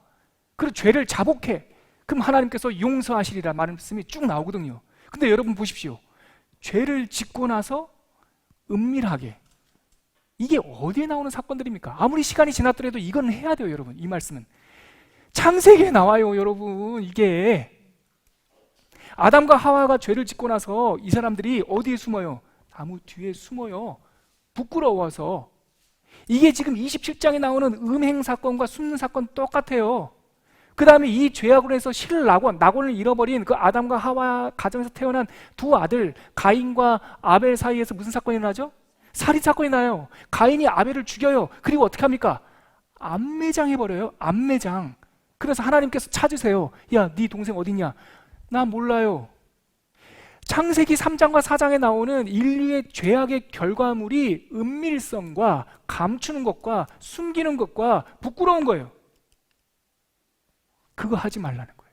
그리고 죄를 자복해. 그럼 하나님께서 용서하시리라 말씀이 쭉 나오거든요. 근데 여러분 보십시오. 죄를 짓고 나서 은밀하게. 이게 어디에 나오는 사건들입니까? 아무리 시간이 지났더라도 이건 해야 돼요, 여러분. 이 말씀은. 창세기에 나와요, 여러분. 이게. 아담과 하와가 죄를 짓고 나서 이 사람들이 어디에 숨어요? 나무 뒤에 숨어요. 부끄러워서. 이게 지금 27장에 나오는 음행 사건과 숨는 사건 똑같아요. 그 다음에 이 죄악으로 해서 실을 낙원을 잃어버린 그 아담과 하와 가정에서 태어난 두 아들 가인과 아벨 사이에서 무슨 사건이 나죠? 살인 사건이 나요. 가인이 아벨을 죽여요. 그리고 어떻게 합니까? 암매장해버려요. 암매장. 그래서 하나님께서 찾으세요. 야, 네 동생 어딨냐? 나 몰라요. 창세기 3장과 4장에 나오는 인류의 죄악의 결과물이 은밀성과 감추는 것과 숨기는 것과 부끄러운 거예요. 그거 하지 말라는 거예요.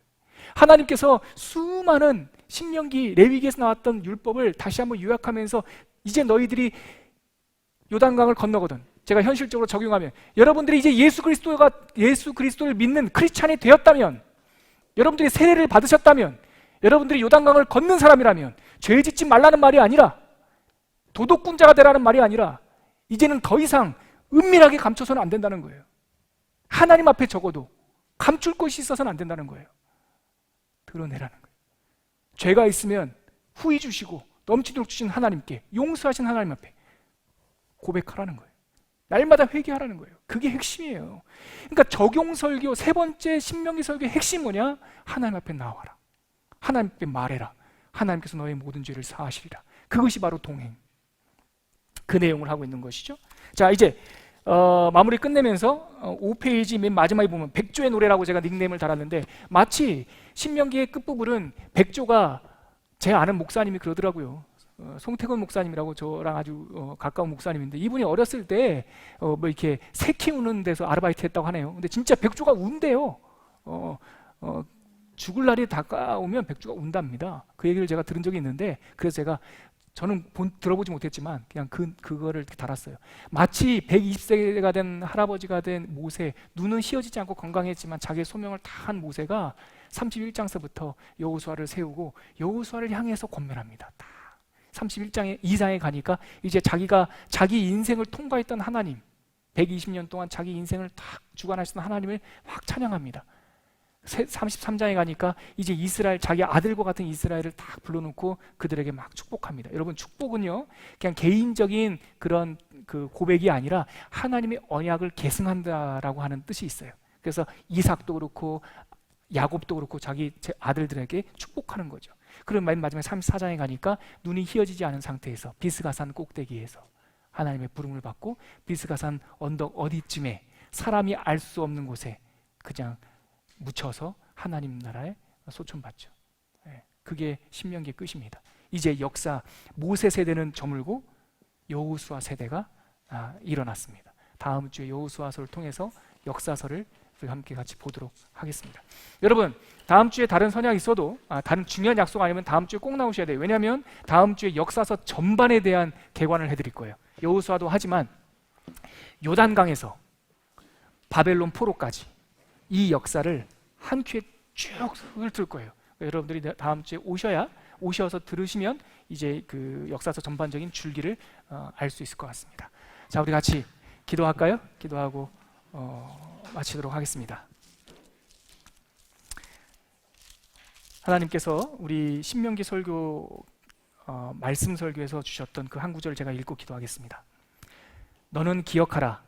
하나님께서 수많은 신명기, 레위기에서 나왔던 율법을 다시 한번 요약하면서 이제 너희들이 요단강을 건너거든. 제가 현실적으로 적용하면 여러분들이 이제 예수 그리스도를 믿는 크리스찬이 되었다면, 여러분들이 세례를 받으셨다면, 여러분들이 요단강을 걷는 사람이라면 죄 짓지 말라는 말이 아니라, 도덕군자가 되라는 말이 아니라 이제는 더 이상 은밀하게 감춰서는 안 된다는 거예요. 하나님 앞에 적어도 감출 것이 있어서는 안 된다는 거예요. 드러내라는 거예요. 죄가 있으면 후히 주시고 넘치도록 주신 하나님께, 용서하신 하나님 앞에 고백하라는 거예요. 날마다 회개하라는 거예요. 그게 핵심이에요. 그러니까 적용설교, 세 번째 신명기 설교의 핵심이 뭐냐? 하나님 앞에 나와라. 하나님 앞에 말해라. 하나님께서 너의 모든 죄를 사하시리라. 그것이 바로 동행. 그 내용을 하고 있는 것이죠. 자, 이제 마무리 끝내면서 5페이지 맨 마지막에 보면 백조의 노래라고 제가 닉네임을 달았는데, 마치 신명기의 끝부분은 백조가, 제 아는 목사님이 그러더라고요. 송태근 목사님이라고 저랑 아주 가까운 목사님인데, 이분이 어렸을 때 뭐 이렇게 새 키우는 데서 아르바이트 했다고 하네요. 근데 진짜 백조가 운대요. 죽을 날이 다가오면 백조가 운답니다. 그 얘기를 제가 들은 적이 있는데, 그래서 저는 들어보지 못했지만 그냥 그거를 이렇게 달았어요. 마치 120세가 된 할아버지가 된 모세, 눈은 휘어지지 않고 건강했지만 자기의 소명을 다한 모세가 31장서부터 여호수아를 세우고 여호수아를 향해서 권면합니다. 31장에 이상에 가니까 이제 자기가 자기 인생을 통과했던 하나님, 120년 동안 자기 인생을 딱 주관하시던 하나님을 막 찬양합니다. 33장에 가니까 이제 이스라엘, 자기 아들과 같은 이스라엘을 딱 불러놓고 그들에게 막 축복합니다. 여러분, 축복은요 그냥 개인적인 그런 그 고백이 아니라 하나님의 언약을 계승한다라고 하는 뜻이 있어요. 그래서 이삭도 그렇고 야곱도 그렇고 자기 아들들에게 축복하는 거죠. 그럼 맨 마지막에 34장에 가니까 눈이 휘어지지 않은 상태에서 비스가산 꼭대기에서 하나님의 부름을 받고 비스가산 언덕 어디쯤에 사람이 알 수 없는 곳에 그냥 묻혀서 하나님 나라에 소천받죠. 그게 신명기의 끝입니다. 이제 역사, 모세 세대는 저물고 여호수아 세대가 일어났습니다. 다음 주에 여호수아서를 통해서 역사서를 우리 함께 같이 보도록 하겠습니다. 여러분, 다음 주에 다른 선약이 있어도 다른 중요한 약속 아니면 다음 주에 꼭 나오셔야 돼요. 왜냐하면 다음 주에 역사서 전반에 대한 개관을 해드릴 거예요. 여호수아도 하지만 요단강에서 바벨론 포로까지 이 역사를 한 큐에 쭉 훑을 거예요. 여러분들이 다음 주에 오셔서 들으시면 이제 그 역사서 전반적인 줄기를 알 수 있을 것 같습니다. 자, 우리 같이 기도할까요? 기도하고 마치도록 하겠습니다. 하나님께서 우리 신명기 설교 말씀 설교에서 주셨던 그 한 구절을 제가 읽고 기도하겠습니다. 너는 기억하라.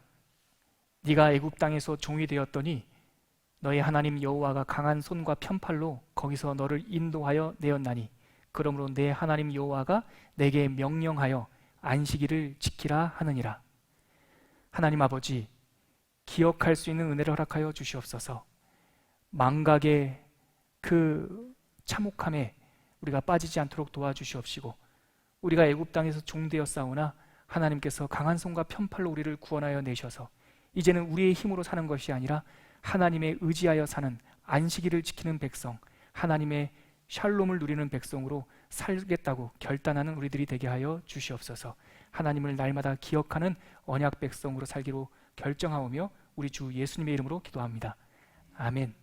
네가 애굽 땅에서 종이 되었더니 너의 하나님 여호와가 강한 손과 편팔로 거기서 너를 인도하여 내었나니 그러므로 내 하나님 여호와가 내게 명령하여 안식일을 지키라 하느니라. 하나님 아버지, 기억할 수 있는 은혜를 허락하여 주시옵소서. 망각의 그 참혹함에 우리가 빠지지 않도록 도와주시옵시고, 우리가 애굽 땅에서 종되었사오나 하나님께서 강한 손과 편팔로 우리를 구원하여 내셔서 이제는 우리의 힘으로 사는 것이 아니라 하나님의 의지하여 사는 안식일을 지키는 백성, 하나님의 샬롬을 누리는 백성으로 살겠다고 결단하는 우리들이 되게 하여 주시옵소서. 하나님을 날마다 기억하는 언약 백성으로 살기로 결정하오며 우리 주 예수님의 이름으로 기도합니다. 아멘.